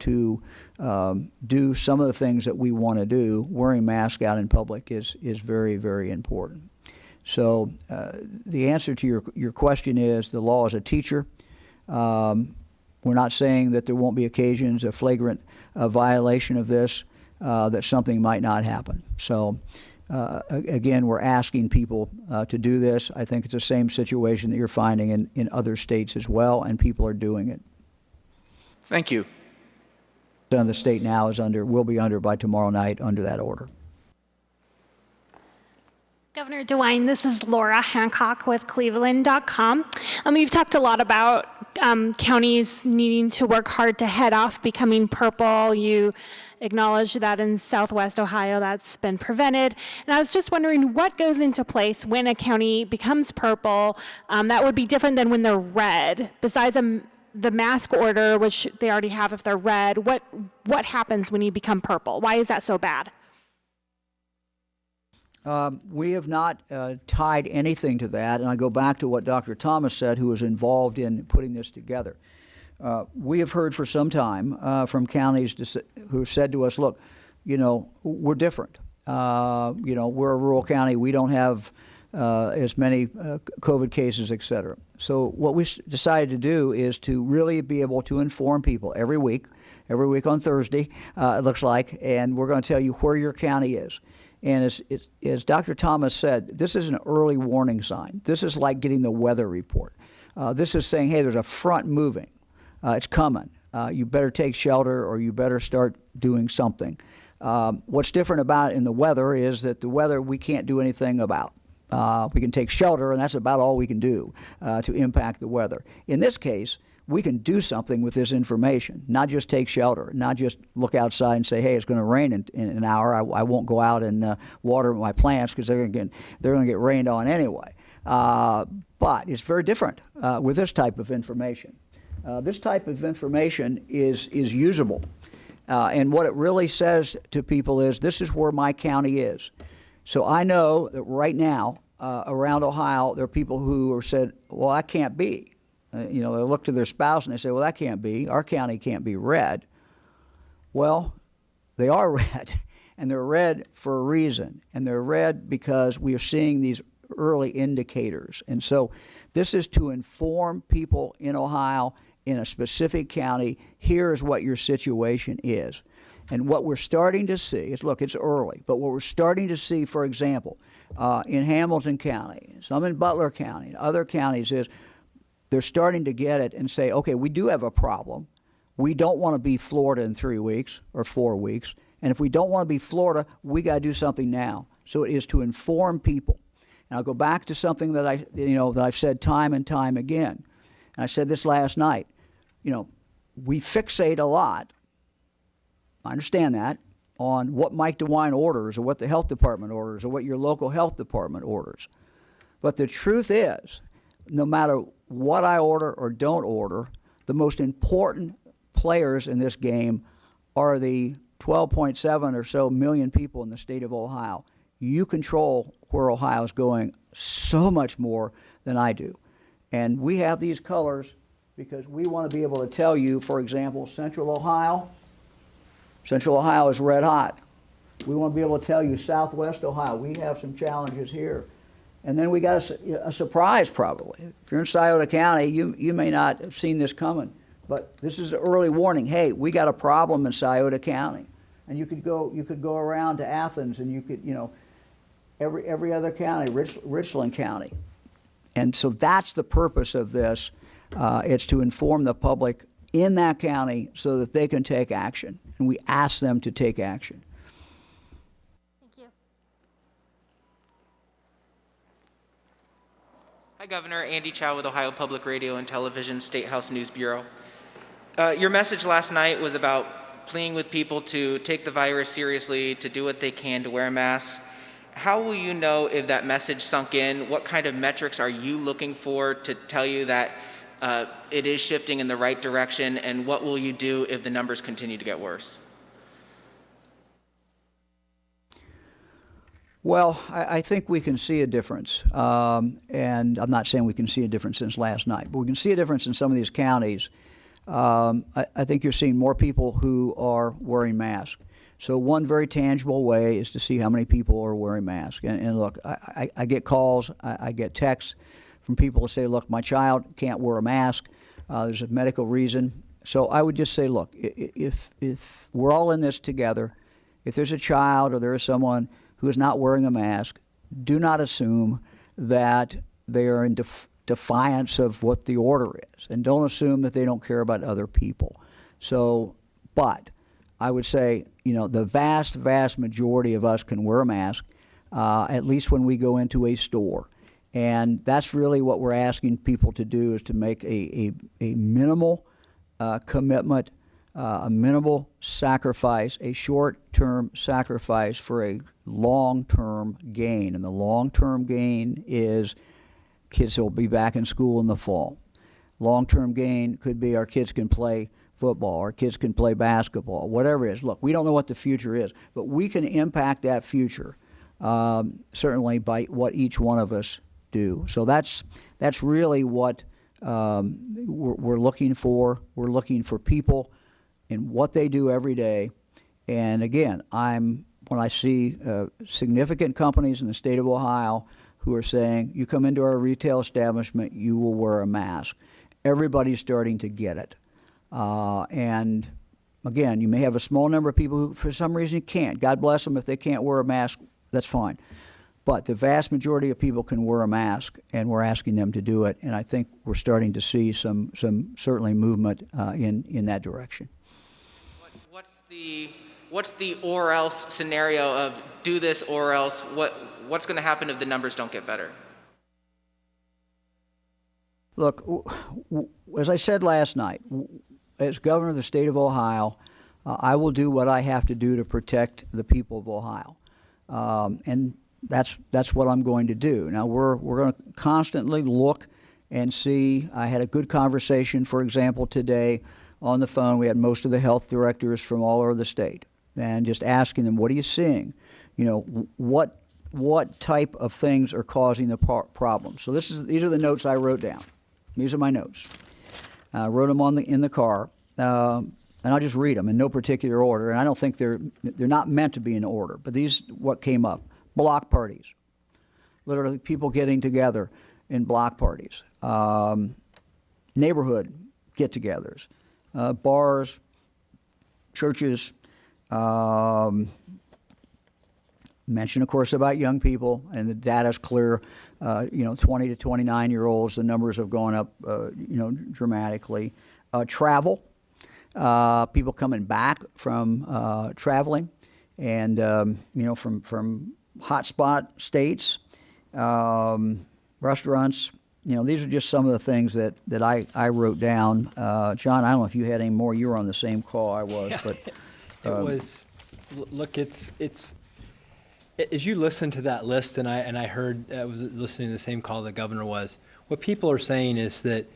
do some of the things that we want to do, wearing masks out in public is very, very important. So the answer to your question is the law is a teacher. We're not saying that there won't be occasions of flagrant violation of this, that something might not happen. So again, we're asking people to do this. I think it's the same situation that you're finding in other states as well, and people are doing it. Thank you. The state now will be under by tomorrow night under that order. Governor DeWine, this is Laura Hancock with Cleveland.com. You've talked a lot about counties needing to work hard to head off becoming purple. You acknowledge that in Southwest Ohio that's been prevented. And I was just wondering what goes into place when a county becomes purple that would be different than when they're red. Besides the mask order, which they already have if they're red, what happens when you become purple? Why is that so bad? We have not tied anything to that, and I go back to what Dr. Thomas said, who was involved in putting this together. We have heard for some time from counties who have said to us, look, we're different. We're a rural county. We don't have as many COVID cases, et cetera. So what we decided to do is to really be able to inform people every week on Thursday, it looks like, and we're going to tell you where your county is. And as Dr. Thomas said, this is an early warning sign. This is like getting the weather report. This is saying, hey, there's a front moving. It's coming. You better take shelter or you better start doing something. What's different about in the weather is that the weather we can't do anything about. We can take shelter, and that's about all we can do to impact the weather. In this case, we can do something with this information, not just take shelter, not just look outside and say, hey, it's going to rain in an hour. I won't go out and water my plants because they're going to get rained on anyway. But it's very different with this type of information. This type of information is usable. And what it really says to people is, this is where my county is. So I know that right now around Ohio, there are people who are said, well, that can't be. They look to their spouse and they say, well, that can't be. Our county can't be red. Well, they are red, and they're red for a reason. And they're red because we are seeing these early indicators. And so this is to inform people in Ohio, in a specific county, here's what your situation is. And what we're starting to see is, look, it's early, but what we're starting to see, for example, in Hamilton County, some in Butler County, and other counties is, they're starting to get it and say, okay, we do have a problem. We don't want to be Florida in 3 weeks or 4 weeks. And if we don't want to be Florida, we got to do something now. So it is to inform people. And I'll go back to something that I've said time and time again. And I said this last night. We fixate a lot, I understand that, on what Mike DeWine orders or what the health department orders or what your local health department orders. But the truth is, no matter what I order or don't order, the most important players in this game are the 12.7 or so million people in the state of Ohio. You control where Ohio is going so much more than I do. And we have these colors because we want to be able to tell you, for example, Central Ohio is red hot. We want to be able to tell you Southwest Ohio, we have some challenges here. And then we got a surprise probably. If you're in Scioto County, you may not have seen this coming, but this is an early warning. Hey, we got a problem in Scioto County. And you could go around to Athens, and you could, every other county, Richland County. And so that's the purpose of this. It's to inform the public in that county so that they can take action. And we ask them to take action. Thank you. Hi, Governor. Andy Chow with Ohio Public Radio and Television State House News Bureau. Your message last night was about pleading with people to take the virus seriously, to do what they can to wear a mask. How will you know if that message sunk in? What kind of metrics are you looking for to tell you that it is shifting in the right direction? And what will you do if the numbers continue to get worse? Well, I think we can see a difference. And I'm not saying we can see a difference since last night, but we can see a difference in some of these counties. I think you're seeing more people who are wearing masks. So one very tangible way is to see how many people are wearing masks. And look, I get calls, I get texts from people who say, look, my child can't wear a mask. There's a medical reason. So I would just say, look, if we're all in this together, if there's a child or there is someone who is not wearing a mask, do not assume that they are in defiance of what the order is. And don't assume that they don't care about other people. So, but I would say, the vast, vast majority of us can wear a mask. at least when we go into a store. And that's really what we're asking people to do, is to make a minimal commitment, a minimal sacrifice, a short-term sacrifice for a long-term gain. And the long-term gain is kids will be back in school in the fall. Long-term gain could be our kids can play football, our kids can play basketball, whatever it is. Look, we don't know what the future is, but we can impact that future, certainly by what each one of us do. So that's really what we're looking for. We're looking for people in what they do every day. And again, when I see significant companies in the state of Ohio who are saying, you come into our retail establishment, you will wear a mask. Everybody's starting to get it. And again, you may have a small number of people who, for some reason, can't. God bless them if they can't wear a mask, that's fine. But the vast majority of people can wear a mask, and we're asking them to do it. And I think we're starting to see some certainly movement in that direction. What's the or else scenario of do this or else? What's going to happen if the numbers don't get better? Look, as I said last night, as governor of the state of Ohio, I will do what I have to do to protect the people of Ohio, and that's what I'm going to do. Now we're going to constantly look and see. I had a good conversation, for example, today on the phone. We had most of the health directors from all over the state, and just asking them, what are you seeing? You know, what type of things are causing the problems? So these are the notes I wrote down. These are my notes. I wrote them in the car, and I'll just read them in no particular order. And I don't think they're not meant to be in order, but these what came up: block parties, literally people getting together in block parties, neighborhood get-togethers, bars, churches. Mention, of course, about young people, and the data's clear. 20 to 29-year-olds, the numbers have gone up, dramatically. Travel, people coming back from traveling, and from hotspot states, restaurants. These are just some of the things that I wrote down. John, I don't know if you had any more. You were on the same call I was, but it was. Look, it's. As you listen to that list, and I heard, I was listening to the same call the governor was, what people are saying is that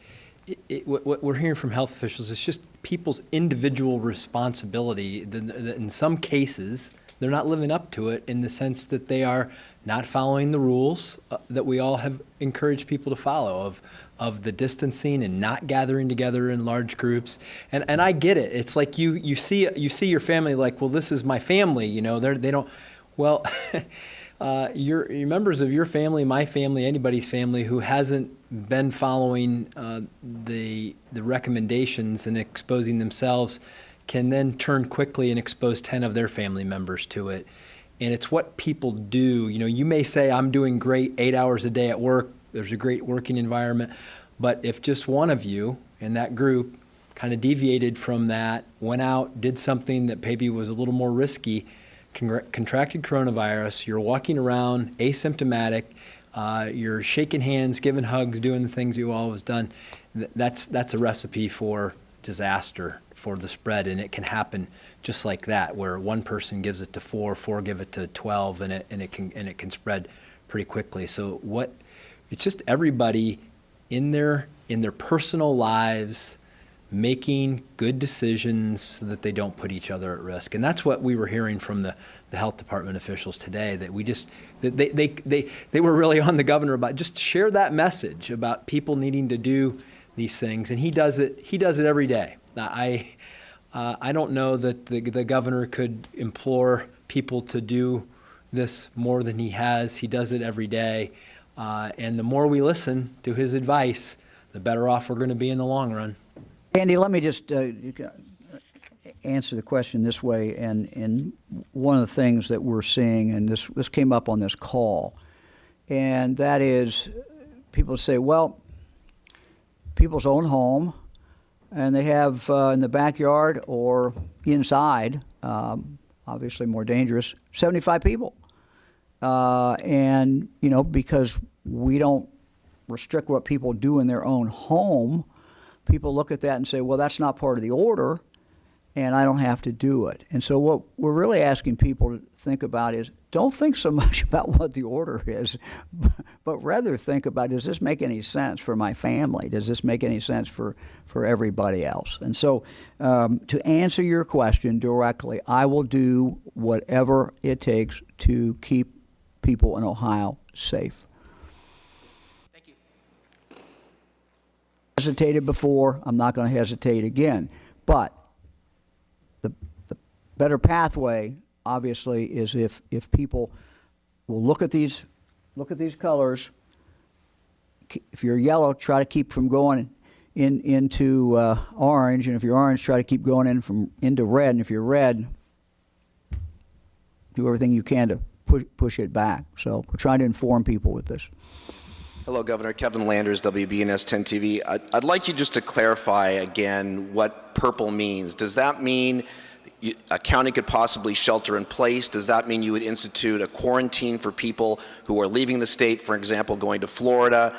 what we're hearing from health officials is just people's individual responsibility. In some cases, they're not living up to it in the sense that they are not following the rules that we all have encouraged people to follow of the distancing and not gathering together in large groups. And I get it. It's like you see your family like, well, this is my family. They don't. Well, your members of your family, my family, anybody's family who hasn't been following the recommendations and exposing themselves can then turn quickly and expose 10 of their family members to it. And it's what people do. You may say, I'm doing great 8 hours a day at work. There's a great working environment. But if just one of you in that group kind of deviated from that, went out, did something that maybe was a little more risky, contracted coronavirus, you're walking around asymptomatic, you're shaking hands, giving hugs, doing the things you've always done, that's a recipe for disaster for the spread. And it can happen just like that, where one person gives it to four give it to 12, and it can spread pretty quickly. So it's just everybody in their personal lives making good decisions so that they don't put each other at risk. And that's what we were hearing from the health department officials today, that they were really on the governor about just share that message about people needing to do these things. And he does it every day. I don't know that the governor could implore people to do this more than he has. He does it every day. And the more we listen to his advice, the better off we're going to be in the long run. Andy, let me just answer the question this way. And one of the things that we're seeing, and this came up on this call, and that is people say, well, people's own home, and they have in the backyard or inside, obviously more dangerous, 75 people. And, because we don't restrict what people do in their own home, people look at that and say, well, that's not part of the order, and I don't have to do it. And so what we're really asking people to think about is, don't think so much about what the order is, but rather think about, does this make any sense for my family? Does this make any sense for everybody else? And so to answer your question directly, I will do whatever it takes to keep people in Ohio safe. Thank you. Hesitated before, I'm not going to hesitate again. But the better pathway, obviously, is if people will look at these colors. If you're yellow, try to keep from going into orange, and if you're orange, try to keep going into red. And if you're red, do everything you can to push it back. So we're trying to inform people with this. Hello, Governor. Kevin Landers, WBNS 10 TV. I'd like you just to clarify again what purple means. Does that mean a county could possibly shelter in place? Does that mean you would institute a quarantine for people who are leaving the state, for example, going to Florida?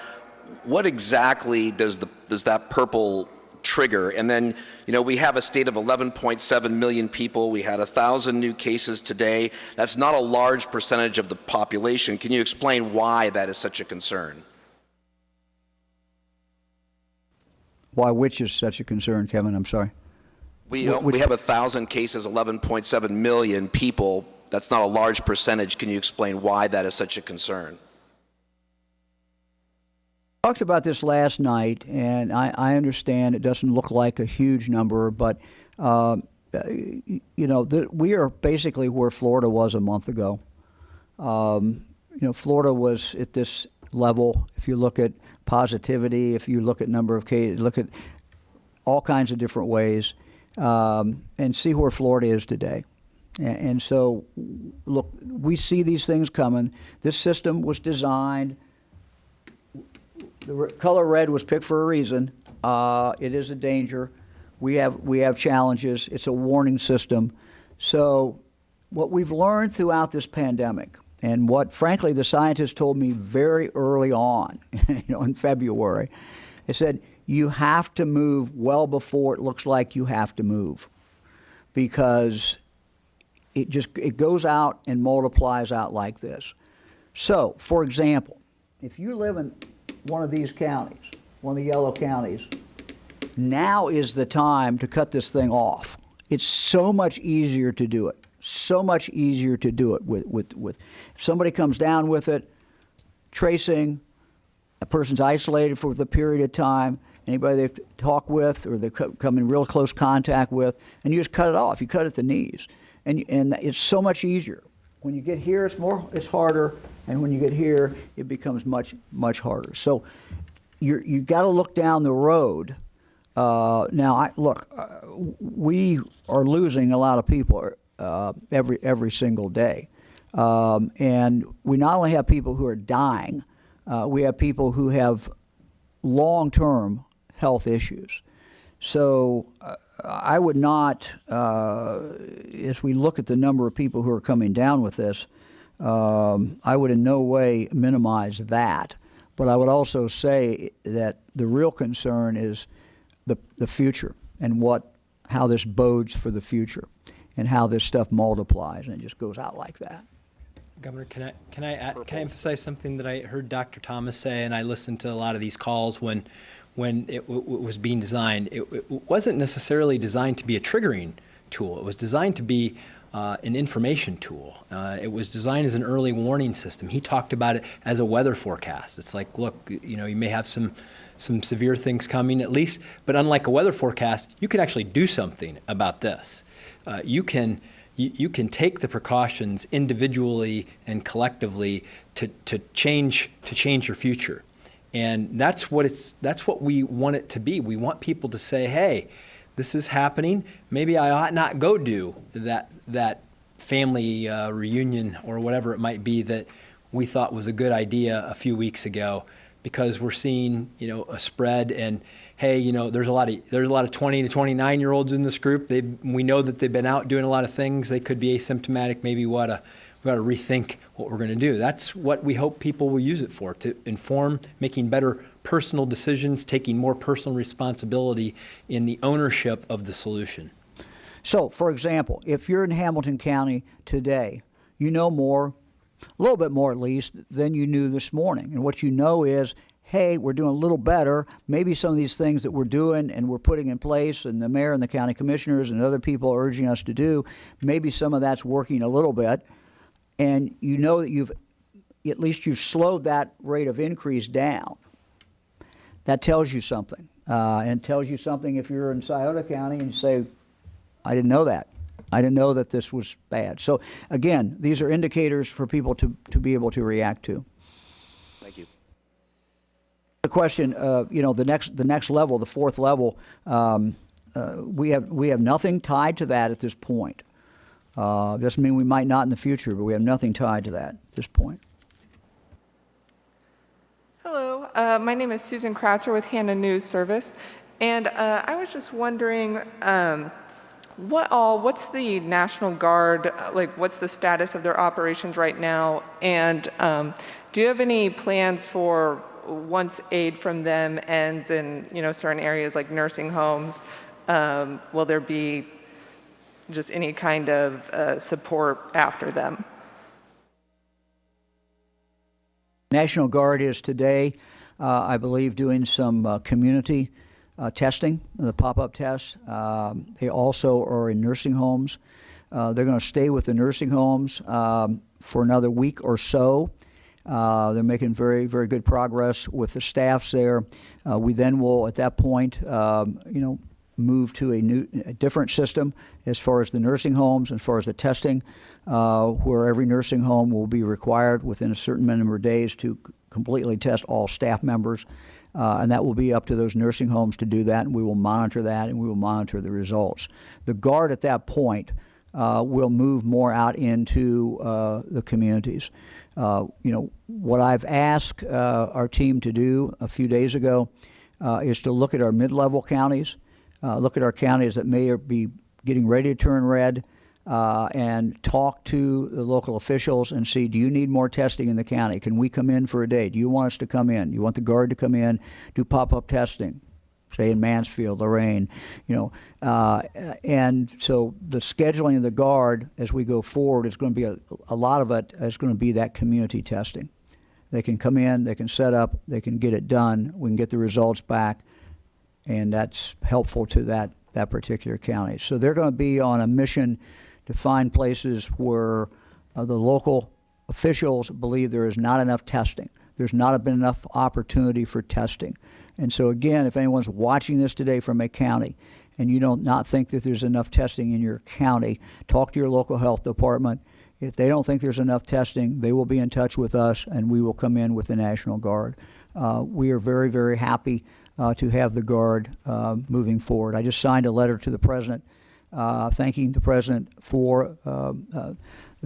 What exactly does that purple trigger? And then, we have a state of 11.7 million people. We had 1,000 new cases today. That's not a large percentage of the population. Can you explain why that is such a concern? Why which is such a concern, Kevin? I'm sorry. We have 1,000 cases, 11.7 million people. That's not a large percentage. Can you explain why that is such a concern? Talked about this last night, and I understand it doesn't look like a huge number, but we are basically where Florida was a month ago. Florida was at this level. If you look at positivity, if you look at number of cases, look at all kinds of different ways, and see where Florida is today. And so, look, we see these things coming. This system was designed. The color red was picked for a reason. It is a danger. We have challenges. It's a warning system. So what we've learned throughout this pandemic, and what, frankly, the scientists told me very early on, in February, they said, you have to move well before it looks like you have to move, because it goes out and multiplies out like this. So, for example, if you live in one of these counties, one of the yellow counties, now is the time to cut this thing off. It's so much easier to do it. So much easier to do it with if somebody comes down with it, tracing, a person's isolated for the period of time, anybody they've talked with or they come in real close contact with, and you just cut it off. You cut at the knees. And it's so much easier. When you get here, it's harder, and when you get here, it becomes much, much harder. So you got to look down the road. Now, we are losing a lot of people every single day. And we not only have people who are dying, we have people who have long-term health issues. So I would not, as we look at the number of people who are coming down with this, I would in no way minimize that. But I would also say that the real concern is the future and how this bodes for the future and how this stuff multiplies and it just goes out like that. Governor, can I emphasize something that I heard Dr. Thomas say, and I listened to a lot of these calls when it was being designed. It wasn't necessarily designed to be a triggering tool. It was designed to be an information tool. It was designed as an early warning system. He talked about it as a weather forecast. It's like, look, you may have some severe things coming at least, but unlike a weather forecast, you can actually do something about this. You can take the precautions individually and collectively to change your future. And that's what we want it to be. We want people to say, hey, this is happening. Maybe I ought not go do that family reunion or whatever it might be that we thought was a good idea a few weeks ago, because we're seeing a spread. And hey, there's a lot of 20 to 29-year-olds in this group. We know that they've been out doing a lot of things. They could be asymptomatic. Maybe we ought got to rethink what we're going to do. That's what we hope people will use it for, to inform, making better personal decisions, taking more personal responsibility in the ownership of the solution. So, for example, if you're in Hamilton County today, you know more, a little bit more at least, than you knew this morning. And what you know is, hey, we're doing a little better. Maybe some of these things that we're doing and we're putting in place, and the mayor and the county commissioners and other people are urging us to do, maybe some of that's working a little bit. And you know that at least you've slowed that rate of increase down. That tells you something. And it tells you something if you're in Scioto County and you say, I didn't know that. I didn't know that this was bad. So again, these are indicators for people to be able to react to. Thank you. The question, the next level, the fourth level, we have nothing tied to that at this point. Doesn't mean we might not in the future, but we have nothing tied to that at this point. Hello, my name is Susan Kratzer with Hannah News Service, and I was just wondering, what's the National Guard, what's the status of their operations right now, and do you have any plans for once aid from them ends in certain areas like nursing homes, will there be just any kind of support after them? National Guard is today, I believe, doing some community testing, the pop-up tests. They also are in nursing homes. They're going to stay with the nursing homes for another week or so. They're making very, very good progress with the staffs there. We then will, at that point, move to a different system as far as the nursing homes, as far as the testing, where every nursing home will be required within a certain number of days to completely test all staff members. And that will be up to those nursing homes to do that, and we will monitor that, and we will monitor the results. The Guard at that point will move more out into the communities. What I've asked our team to do a few days ago is to look at our mid-level counties, look at our counties that may be getting ready to turn red, and talk to the local officials and see, do you need more testing in the county? Can we come in for a day? Do you want us to come in? You want the Guard to come in, do pop-up testing, say in Mansfield, Lorraine, and so the scheduling of the Guard as we go forward is going to be a lot of it is going to be that community testing. They can come in, they can set up, they can get it done, we can get the results back, and that's helpful to that particular county. So they're going to be on a mission to find places where the local officials believe there is not enough testing. There's not been enough opportunity for testing. And so again, if anyone's watching this today from a county and you don't not think that there's enough testing in your county, talk to your local health department. If they don't think there's enough testing, they will be in touch with us and we will come in with the National Guard. We are very, very happy to have the Guard moving forward. I just signed a letter to the President thanking the President for the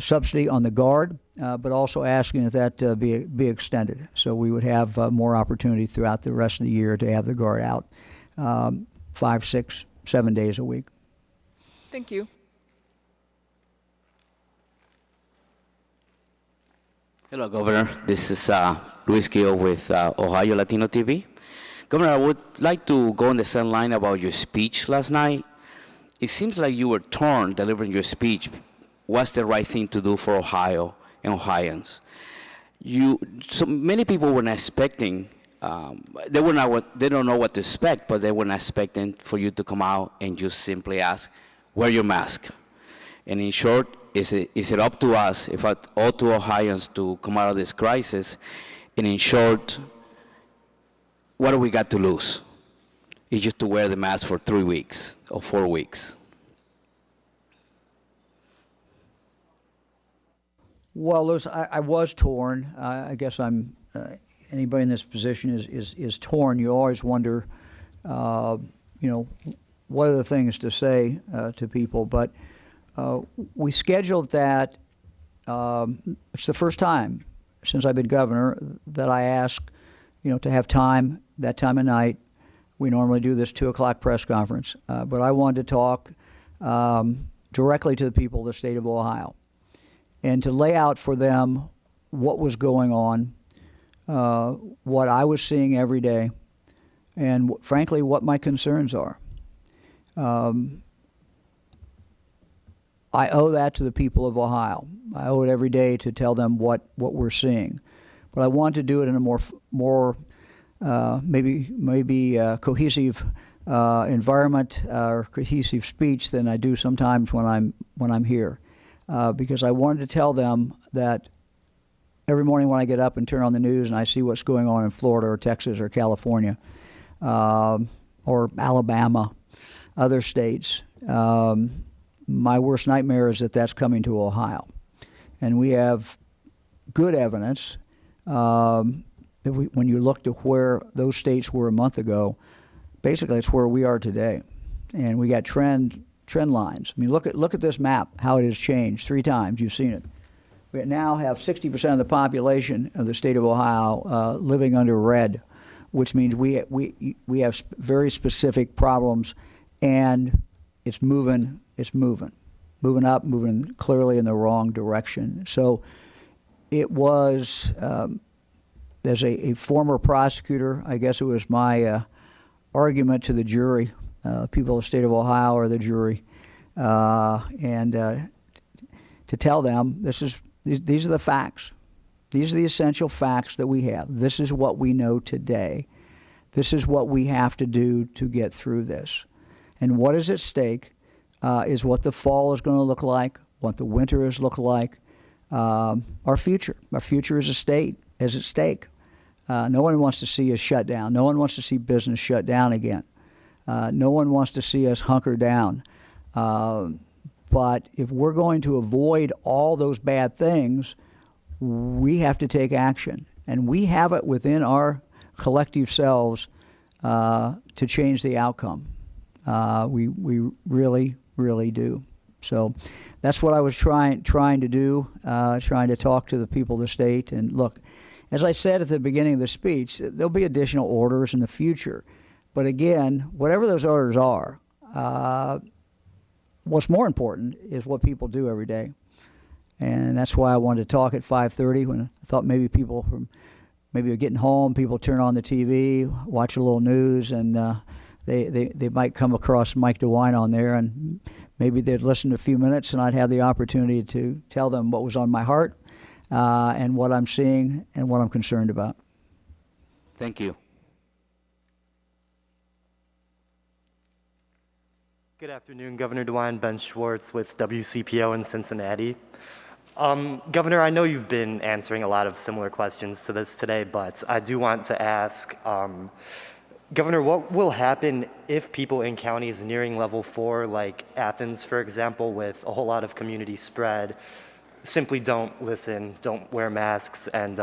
subsidy on the Guard, but also asking that be extended. So we would have more opportunity throughout the rest of the year to have the Guard out 5, 6, 7 days a week. Thank you. Hello, Governor. This is Luis Gil with Ohio Latino TV. Governor, I would like to go on the same line about your speech last night. It seems like you were torn delivering your speech. What's the right thing to do for Ohio and Ohioans? So many people were not expecting. They don't know what to expect, but they were not expecting for you to come out and just simply ask, wear your mask. And in short, is it up to us, if all to Ohioans, to come out of this crisis? And in short, what do we got to lose? It's just to wear the mask for 3 weeks or 4 weeks. Well, Louis, I was torn. I guess anybody in this position is torn. You always wonder, what are the things to say to people. But we scheduled that. It's the first time since I've been governor that I ask, to have time that time of night. We normally do this 2 o'clock press conference, but I wanted to talk directly to the people of the state of Ohio. and to lay out for them what was going on, what I was seeing every day, and frankly, what my concerns are. I owe that to the people of Ohio. I owe it every day to tell them what we're seeing. But I want to do it in a more maybe cohesive environment or cohesive speech than I do sometimes when I'm here, because I wanted to tell them that every morning when I get up and turn on the news and I see what's going on in Florida or Texas or California or Alabama, other states, my worst nightmare is that that's coming to Ohio. And we have good evidence that when you look to where those states were a month ago, basically it's where we are today. And we got trend lines. I mean, look at this map, how it has changed 3 times. You've seen it. We now have 60% of the population of the state of Ohio living under red, which means we have very specific problems, and it's moving up, moving clearly in the wrong direction. So it was, as a former prosecutor, I guess it was my argument to the jury, people of the state of Ohio are the jury, and to tell them these are the facts. These are the essential facts that we have. This is what we know today. This is what we have to do to get through this. And what is at stake is what the fall is going to look like, what the winter is look like, our future. Our future as a state is at stake. No one wants to see us shut down. No one wants to see business shut down again. No one wants to see us hunker down. But if we're going to avoid all those bad things, we have to take action. And we have it within our collective selves to change the outcome. We really, really do. So that's what I was trying to do, trying to talk to the people of the state. And look, as I said at the beginning of the speech, there'll be additional orders in the future. But again, whatever those orders are, what's more important is what people do every day. And that's why I wanted to talk at 5:30 when I thought maybe people maybe are getting home, people turn on the TV, watch a little news, and they might come across Mike DeWine on there, and maybe they'd listen to a few minutes, and I'd have the opportunity to tell them what was on my heart and what I'm seeing and what I'm concerned about. Thank you. Good afternoon, Governor DeWine. Ben Schwartz with WCPO in Cincinnati. Governor, I know you've been answering a lot of similar questions to this today, but I do want to ask, Governor, what will happen if people in counties nearing level 4, like Athens, for example, with a whole lot of community spread, simply don't listen, don't wear masks, and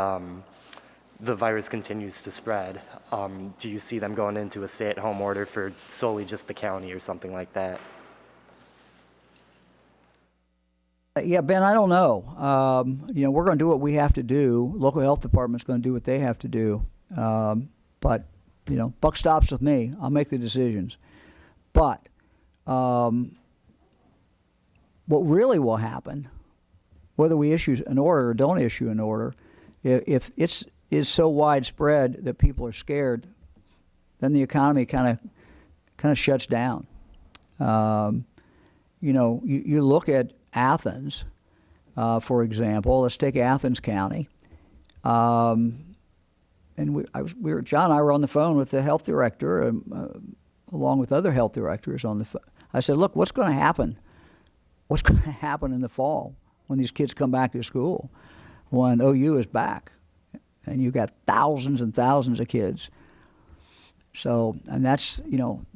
the virus continues to spread? Do you see them going into a stay-at-home order for solely just the county or something like that? Yeah, Ben, I don't know. We're going to do what we have to do. Local health department's going to do what they have to do. But buck stops with me. I'll make the decisions. But what really will happen, whether we issue an order or don't issue an order, if it's so widespread that people are scared, then the economy kind of shuts down. You look at Athens, for example. Let's take Athens County. And John and I were on the phone with the health director, along with other health directors on the phone. I said, look, what's going to happen? What's going to happen in the fall when these kids come back to school, when OU is back, and you've got thousands and thousands of kids? So, and that's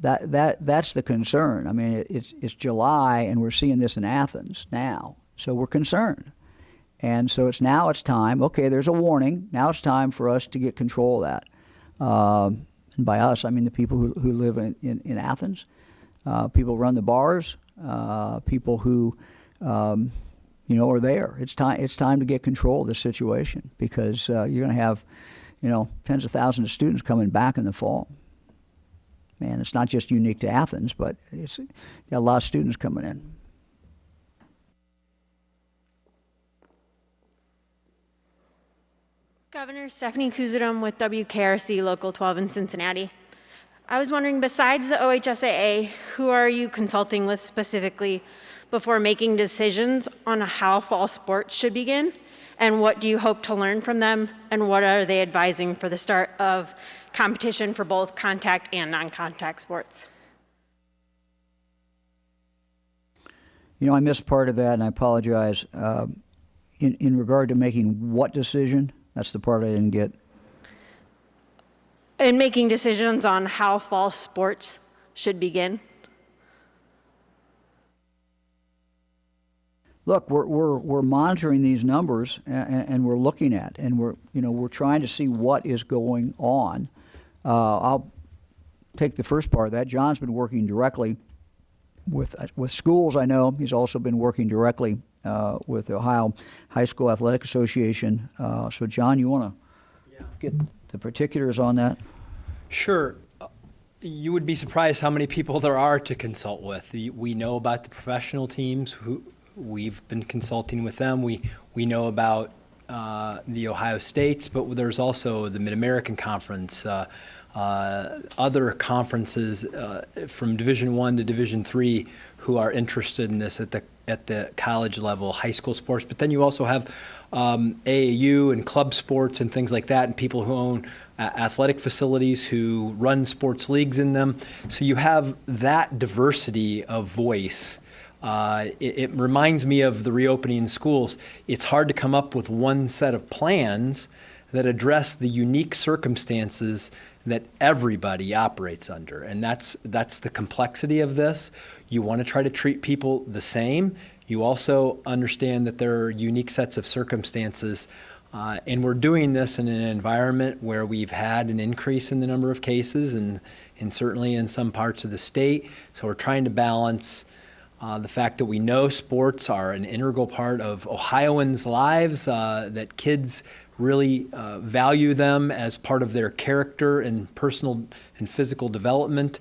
that's the concern. I mean, it's July, and we're seeing this in Athens now, so we're concerned. And so it's time. Okay, there's a warning. Now it's time for us to get control of that. And by us, I mean the people who live in Athens, people who run the bars, people who are there. It's time to get control of the situation, because you're going to have tens of thousands of students coming back in the fall. And it's not just unique to Athens, but it's got a lot of students coming in. Governor Stephanie Kuzudom with WKRC Local 12 in Cincinnati. I was wondering, besides the OHSAA, who are you consulting with specifically before making decisions on how fall sports should begin? And what do you hope to learn from them? And what are they advising for the start of competition for both contact and non-contact sports? You know, I missed part of that, and I apologize. In regard to making what decision? That's the part I didn't get. In making decisions on how fall sports should begin? Look, we're monitoring these numbers and we're looking at, and we're trying to see what is going on. I'll take the first part of that. John's been working directly with schools. I know he's also been working directly with the Ohio High School Athletic Association. So, John, you want to get the particulars on that? Sure. You would be surprised how many people there are to consult with. We know about the professional teams who we've been consulting with them. We know about the Ohio States, but there's also the Mid-American Conference, other conferences from Division I to Division III who are interested in this at the college level, high school sports. But then you also have AAU and club sports and things like that, and people who own athletic facilities who run sports leagues in them. So you have that diversity of voice. It reminds me of the reopening schools. It's hard to come up with one set of plans that address the unique circumstances that everybody operates under. And that's the complexity of this. You want to try to treat people the same. You also understand that there are unique sets of circumstances. And we're doing this in an environment where we've had an increase in the number of cases and certainly in some parts of the state. So we're trying to balance the fact that we know sports are an integral part of Ohioans' lives, that kids really value them as part of their character and personal and physical development.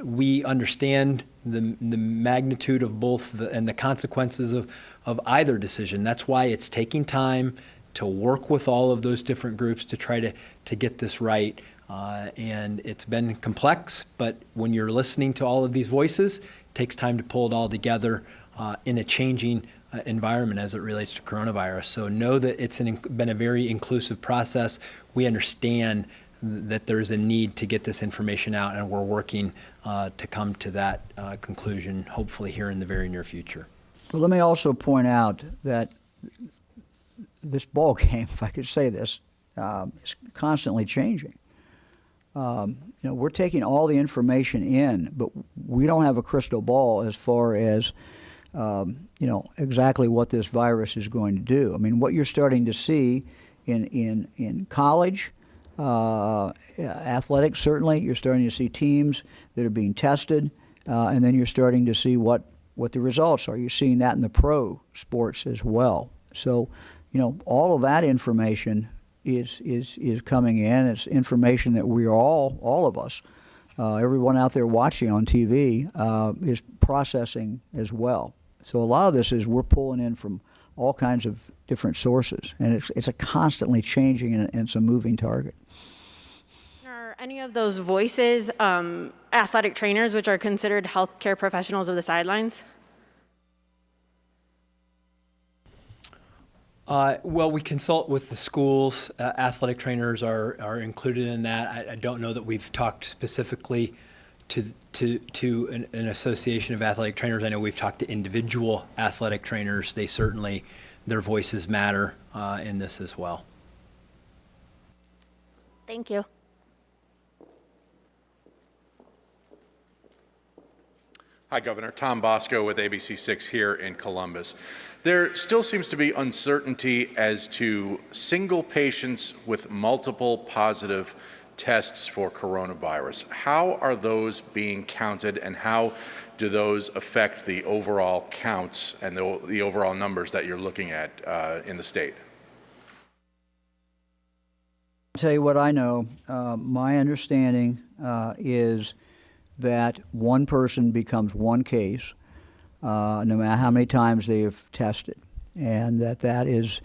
We understand the magnitude of both and the consequences of either decision. That's why it's taking time to work with all of those different groups to try to get this right. And it's been complex, but when you're listening to all of these voices, it takes time to pull it all together in a changing environment as it relates to coronavirus. So know that it's been a very inclusive process. We understand that there's a need to get this information out, and we're working to come to that conclusion, hopefully here in the very near future. But let me also point out that this ball game, if I could say this, is constantly changing. We're taking all the information in, but we don't have a crystal ball as far as exactly what this virus is going to do. I mean, what you're starting to see in college, athletics certainly, you're starting to see teams that are being tested, and then you're starting to see what the results are. You're seeing that in the pro sports as well. So, all of that information is coming in. It's information that we are all of us, everyone out there watching on TV, is processing as well. So a lot of this is we're pulling in from all kinds of different sources, and it's a constantly changing and it's a moving target. Are any of those voices athletic trainers, which are considered healthcare professionals of the sidelines? Well, we consult with the schools. Athletic trainers are included in that. I don't know that we've talked specifically to an association of athletic trainers. I know we've talked to individual athletic trainers. Their voices matter in this as well. Thank you. Hi, Governor. Tom Bosco with ABC6 here in Columbus. There still seems to be uncertainty as to single patients with multiple positive tests for coronavirus. How are those being counted, and how do those affect the overall counts and the overall numbers that you're looking at in the state? I'll tell you what I know. My understanding is that one person becomes one case, no matter how many times they have tested, and that is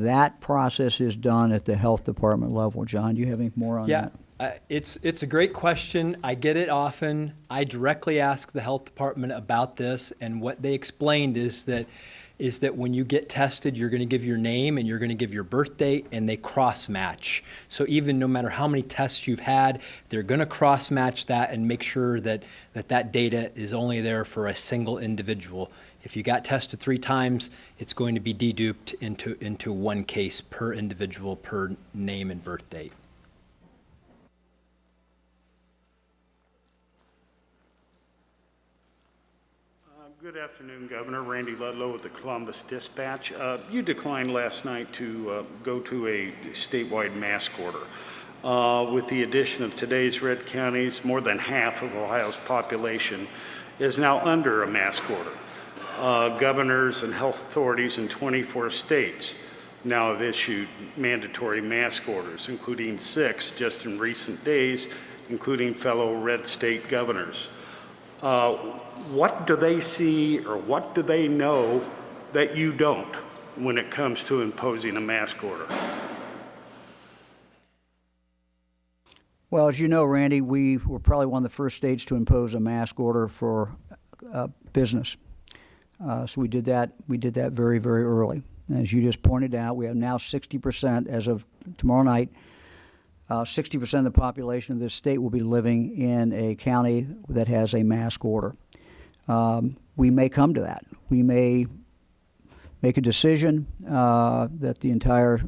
that process is done at the health department level. John, do you have any more on Yeah, that? it's a great question. I get it often. I directly ask the health department about this, and what they explained is that when you get tested, you're going to give your name and you're going to give your birth date, and they cross-match. So even no matter how many tests you've had, they're going to cross-match that and make sure that that data is only there for a single individual. If you got tested 3 times, it's going to be deduped into one case per individual, per name and birth date. Good afternoon, Governor. Randy Ludlow with the Columbus Dispatch. You declined last night to go to a statewide mask order. With the addition of today's red counties, more than half of Ohio's population is now under a mask order. Governors and health authorities in 24 states now have issued mandatory mask orders, including 6 just in recent days, including fellow red state governors. What do they see or what do they know that you don't when it comes to imposing a mask order? Well, as you know, Randy, we were probably one of the first states to impose a mask order for business. So we did that very, very early. As you just pointed out, we have now 60%, as of tomorrow night, 60% of the population of this state will be living in a county that has a mask order. We may come to that. We may make a decision that the entire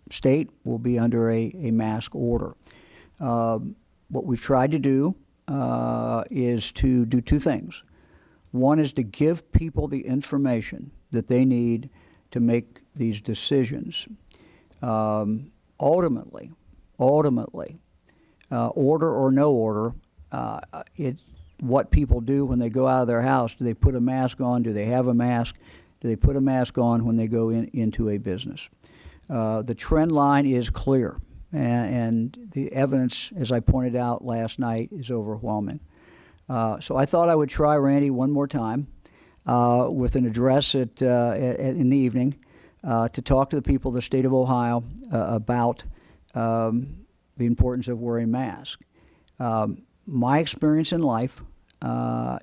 state will be under a mask order. What we've tried to do is to do 2 things. One is to give people the information that they need to make these decisions. Ultimately, order or no order, it's what people do when they go out of their house. Do they put a mask on? Do they have a mask? Do they put a mask on when they go into a business? The trend line is clear, and the evidence, as I pointed out last night, is overwhelming. So I thought I would try, Randy, one more time with an address in the evening to talk to the people of the state of Ohio about the importance of wearing masks. My experience in life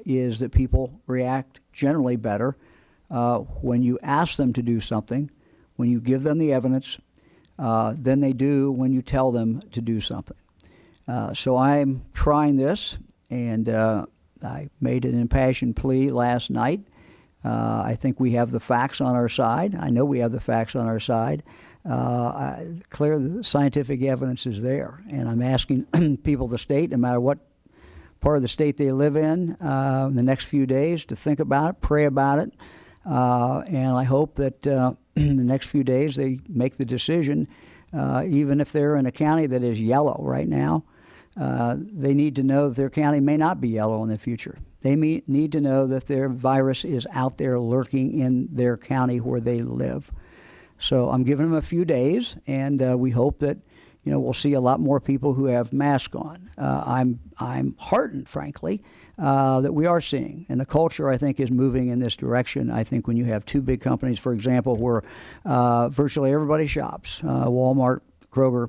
is that people react generally better when you ask them to do something, when you give them the evidence, than they do when you tell them to do something. So I'm trying this, and I made an impassioned plea last night. I think we have the facts on our side. I know we have the facts on our side. Clearly, the scientific evidence is there, and I'm asking people of the state, no matter what part of the state they live in the next few days, to think about it, pray about it, and I hope that in the next few days they make the decision, even if they're in a county that is yellow right now. They need to know that their county may not be yellow in the future. They need to know that their virus is out there lurking in their county where they live. So I'm giving them a few days, and we hope that we'll see a lot more people who have masks on. I'm heartened, frankly, that we are seeing, and the culture, I think, is moving in this direction. I think when you have 2 big companies, for example, where virtually everybody shops, Walmart, Kroger,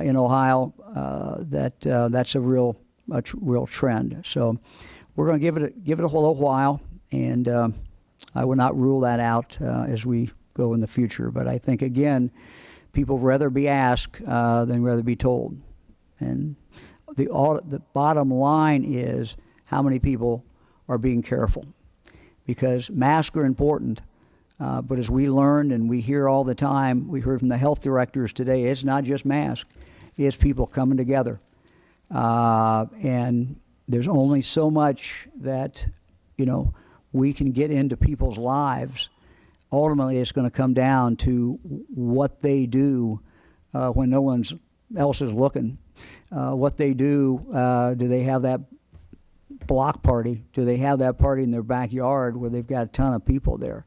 in Ohio, that's a real trend. So we're going to give it a little while, and I would not rule that out as we go in the future. But I think, again, people rather be asked than rather be told. And the bottom line is how many people are being careful, because masks are important. But as we learned and we hear all the time, we heard from the health directors today, it's not just masks, it's people coming together. And there's only so much that, we can get into people's lives. Ultimately, it's going to come down to what they do when no one else is looking. What they do, do they have that block party? Do they have that party in their backyard where they've got a ton of people there?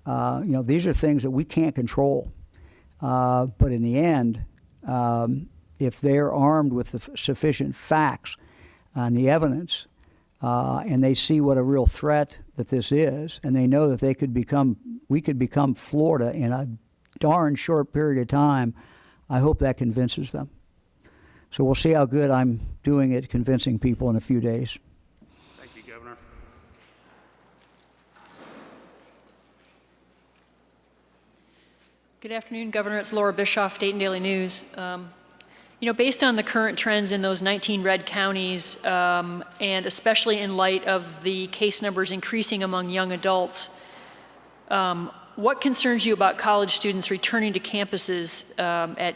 These are things that we can't control. But in the end, if they're armed with the sufficient facts and the evidence, and they see what a real threat that this is, and they know that we could become Florida darn short period of time, I hope that convinces them. So we'll see how good I'm doing at convincing people in a few days. Thank you, Governor. Good afternoon, Governor. It's Laura Bischoff, Dayton Daily News. Based on the current trends in those 19 red counties, and especially in light of the case numbers increasing among young adults, what concerns you about college students returning to campuses at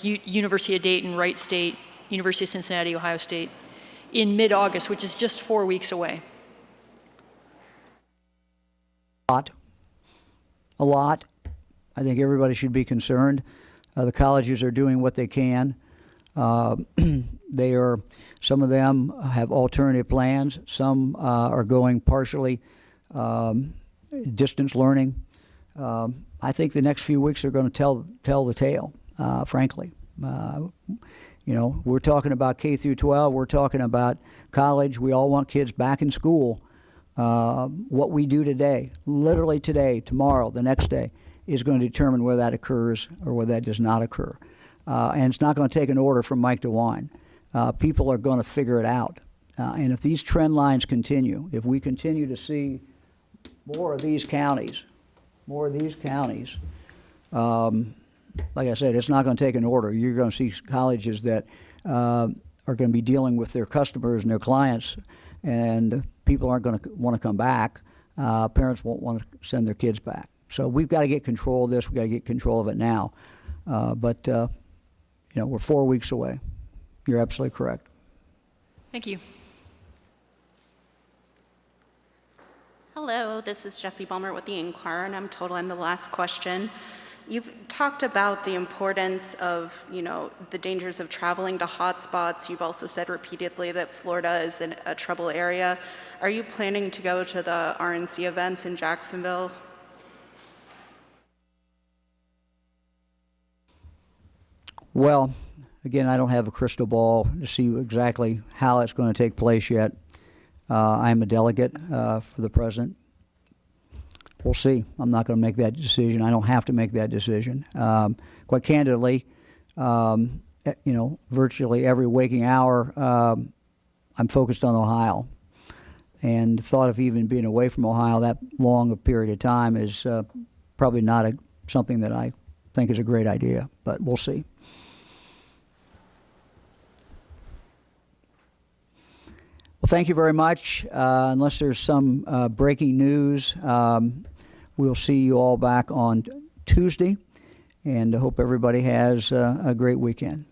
University of Dayton, Wright State, University of Cincinnati, Ohio State, in mid-August, which is just 4 weeks away? A lot. I think everybody should be concerned. The colleges are doing what they can. Some of them have alternative plans. Some are going partially distance learning. I think the next few weeks are going to tell the tale, frankly. We're talking about K through 12. We're talking about college. We all want kids back in school. What we do today, literally today, tomorrow, the next day, is going to determine whether that occurs or whether that does not occur. And it's not going to take an order from Mike DeWine. People are going to figure it out. And if these trend lines continue, if we continue to see more of these counties, like I said, it's not going to take an order. You're going to see colleges that are going to be dealing with their customers and their clients, and people aren't going to want to come back. Parents won't want to send their kids back. So we've got to get control of this. We've got to get control of it now. But we're 4 weeks away. You're absolutely correct. Thank you. Hello, this is Jessie Bulmer with the Inquirer, and I'm the last question. You've talked about the importance of, the dangers of traveling to hotspots. You've also said repeatedly that Florida is a trouble area. Are you planning to go to the RNC events in Jacksonville? Well, again, I don't have a crystal ball to see exactly how it's going to take place yet. I'm a delegate for the president. We'll see. I'm not going to make that decision. I don't have to make that decision. Quite candidly, virtually every waking hour, I'm focused on Ohio. And the thought of even being away from Ohio that long a period of time is probably not something that I think is a great idea, but we'll see. Well, thank you very much. Unless there's some breaking news, we'll see you all back on Tuesday, and I hope everybody has a great weekend.